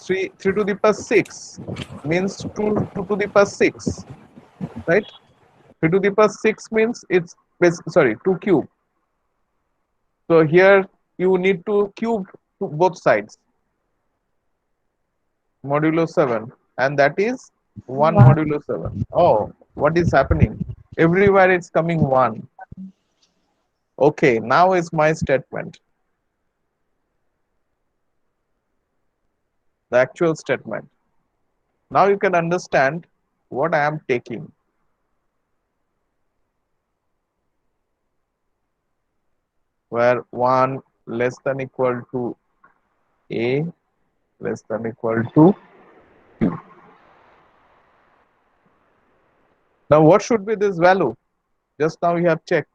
3 to the power 6 means 2 to the power 6, right? 3 to the power 6 means it's sorry 2 cube. So here you need to cube both sides, modulo 7, and that is 1 1. modulo 7. Oh, what is happening? Everywhere it's coming 1. Okay, now is my statement, the actual statement. Now you can understand what I am taking. Where 1 less than equal to A less than equal to Q. Now what should be this value? Just now you have checked.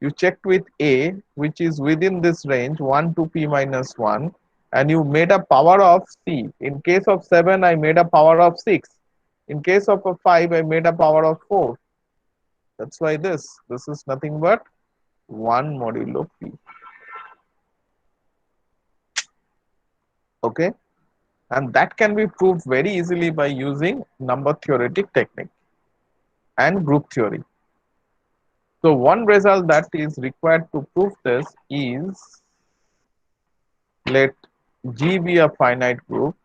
You checked with A, which is within this range 1 to P minus 1, and you made a power of C. In case of 7, I made a power of 6. In case of a 5, I made a power of 4. That's why this is nothing but 1 modulo P. Okay, and that can be proved very easily by using number theoretic technique and group theory. So one result that is required to prove this is, let G be a finite group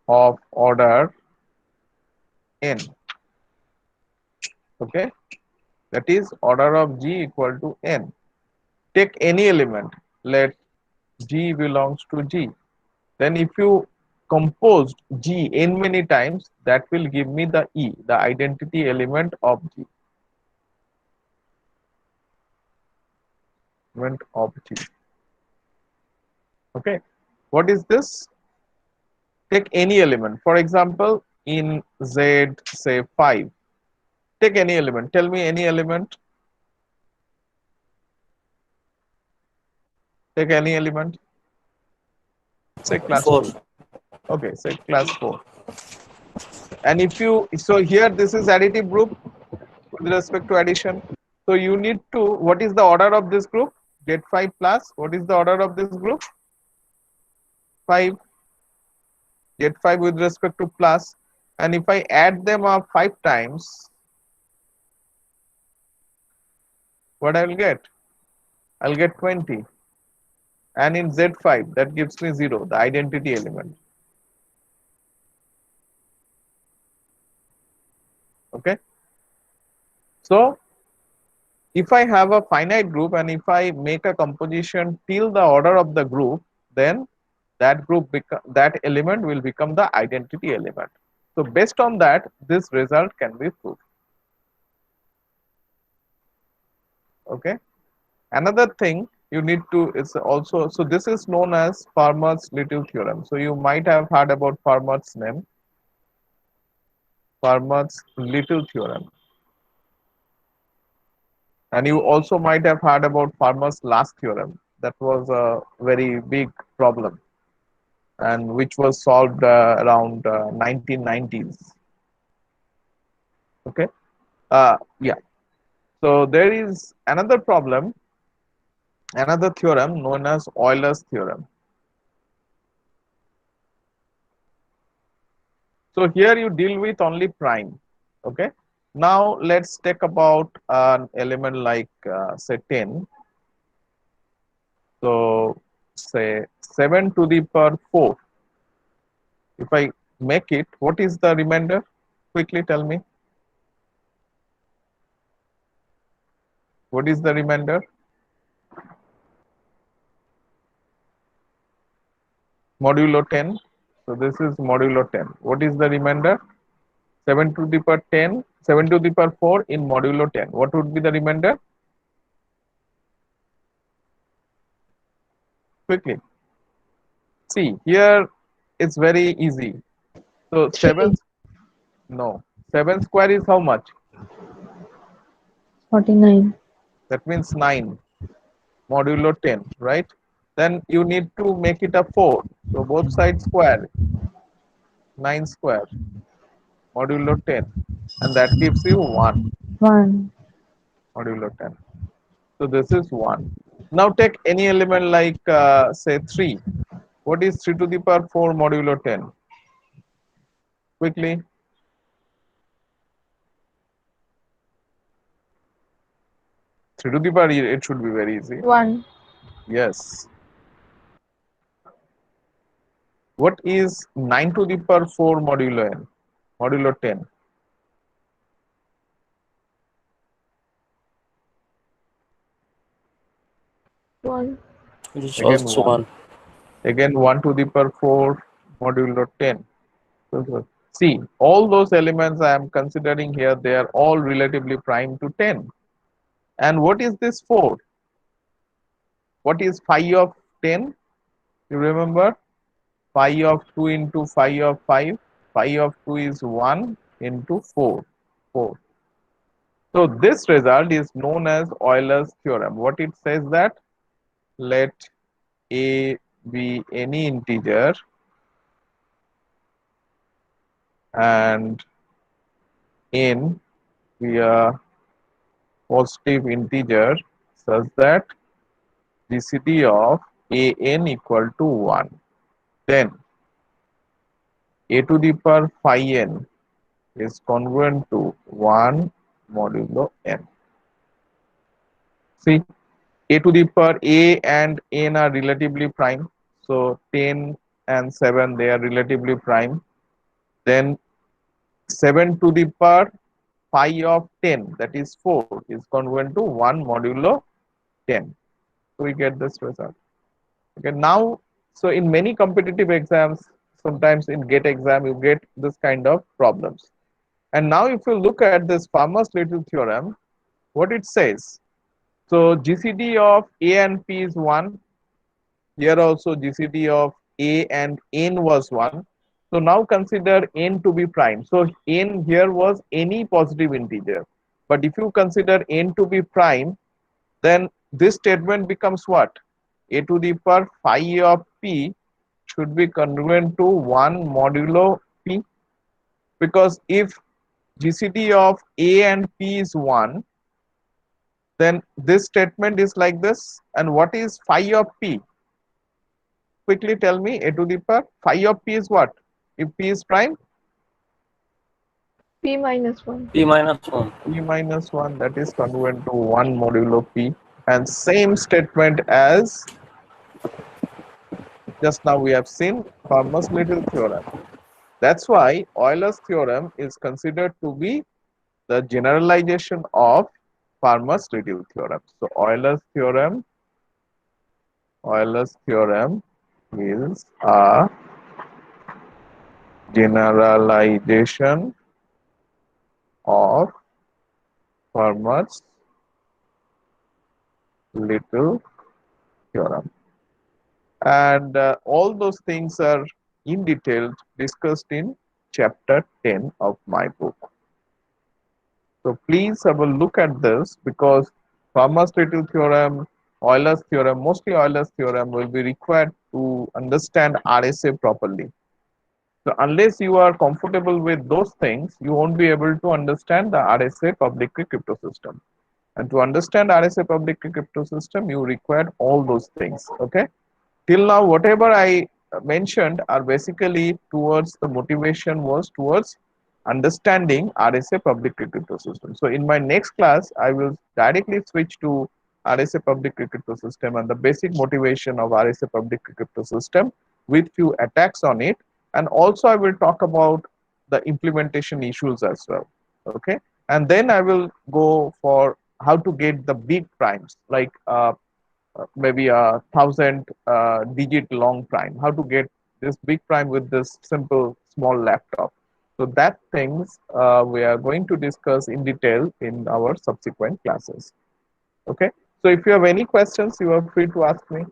of order n. Okay, that is order of G equal to n. Take any element, let G belongs to G. Then if you composed G n many times, that will give me the E, the identity element of G. Element of G. Okay, what is this? Take any element. For example, in Z, say 5. Take any element. Tell me any element. Take any element. Say class 4. 2. Okay, say class 4. And if you, so here this is additive group with respect to addition. So you need to, what is the order of this group? Z5 plus, what is the order of this group? 5. Z5 with respect to plus. And if I add them up 5 times, what I will get? I'll get 20. And in Z5, that gives me 0, the identity element. Okay. So if I have a finite group and if I make a composition till the order of the group, then that that element will become the identity element. So based on that, this result can be proved. Okay. Another thing you need to is also, so this is known as Fermat's little theorem. So you might have heard about Fermat's name, Fermat's little theorem. And you also might have heard about Fermat's last theorem. That was a very big problem and which was solved around 1990s. Okay. Yeah. So there is another problem, another theorem known as Euler's theorem. So here you deal with only prime. Okay. Now let's take about an element like say 10. So say 7 to the power 4. If I make it, what is the remainder? Quickly tell me. What is the remainder? Modulo 10. So this is modulo 10. What is the remainder? 7 to the power 10, 7 to the power 4 in modulo 10. What would be the remainder? Quickly. See, here it's very easy. So 7, 3. no. 7 square is how much? 49. That means 9 modulo 10, right? Then you need to make it a 4. So both sides square, 9 square modulo 10. And that gives you 1 1. modulo 10. So this is 1. Now take any element like say 3. What is 3 to the power 4 modulo 10? Quickly. 3 to the power, it should be very easy. 1. Yes. What is 9 to the power 4 modulo n? Modulo 10. 1. It is Again also 1. 1. Again 1 to the power 4 modulo 10. See, all those elements I am considering here, they are all relatively prime to 10. And what is this 4? What is phi of 10? You remember? Phi of 2 into phi of 5. Phi of 2 is 1 into 4. 4. So this result is known as Euler's theorem. What it says that let a be any integer and n be a positive integer such that GCD of an equal to 1. Then a to the power phi n is congruent to 1 modulo n. See, a to the power a and n are relatively prime. So 10 and 7, they are relatively prime. Then 7 to the power phi of 10, that is 4, is congruent to 1 modulo 10. So we get this result. Okay, now, so in many competitive exams, sometimes in GATE exam, you get this kind of problems. And now if you look at this Fermat's little theorem, what it says, so GCD of A and P is 1. Here also GCD of A and N was 1. So now consider N to be prime. So N here was any positive integer. But if you consider N to be prime, then this statement becomes what? A to the power phi of P should be congruent to 1 modulo P, because if GCD of A and P is 1, then this statement is like this. And what is phi of P? Quickly tell me, a to the power phi of P is what? If P is prime? P minus 1. P minus 1. P minus 1, that is congruent to 1 modulo P. And same statement as just now we have seen Fermat's little theorem. That's why Euler's theorem is considered to be the generalization of Fermat's little theorem. So Euler's theorem is a generalization of Fermat's little theorem. And all those things are in detail discussed in chapter 10 of my book. So please have a look at this, because Fermat's little theorem, Euler's theorem, mostly Euler's theorem will be required to understand RSA properly. So unless you are comfortable with those things, you won't be able to understand the RSA public key crypto system. And to understand RSA public key crypto system, you require all those things. Okay. Till now, whatever I mentioned are basically towards the motivation was towards understanding RSA public key crypto system. So in my next class, I will directly switch to RSA public key crypto system and the basic motivation of RSA public key crypto system with few attacks on it. And also I will talk about the implementation issues as well. Okay. And then I will go for how to get the big primes, like maybe a 1,000 digit long prime, how to get this big prime with this simple small laptop. So that things we are going to discuss in detail in our subsequent classes. Okay, so if you have any questions, you are free to ask me.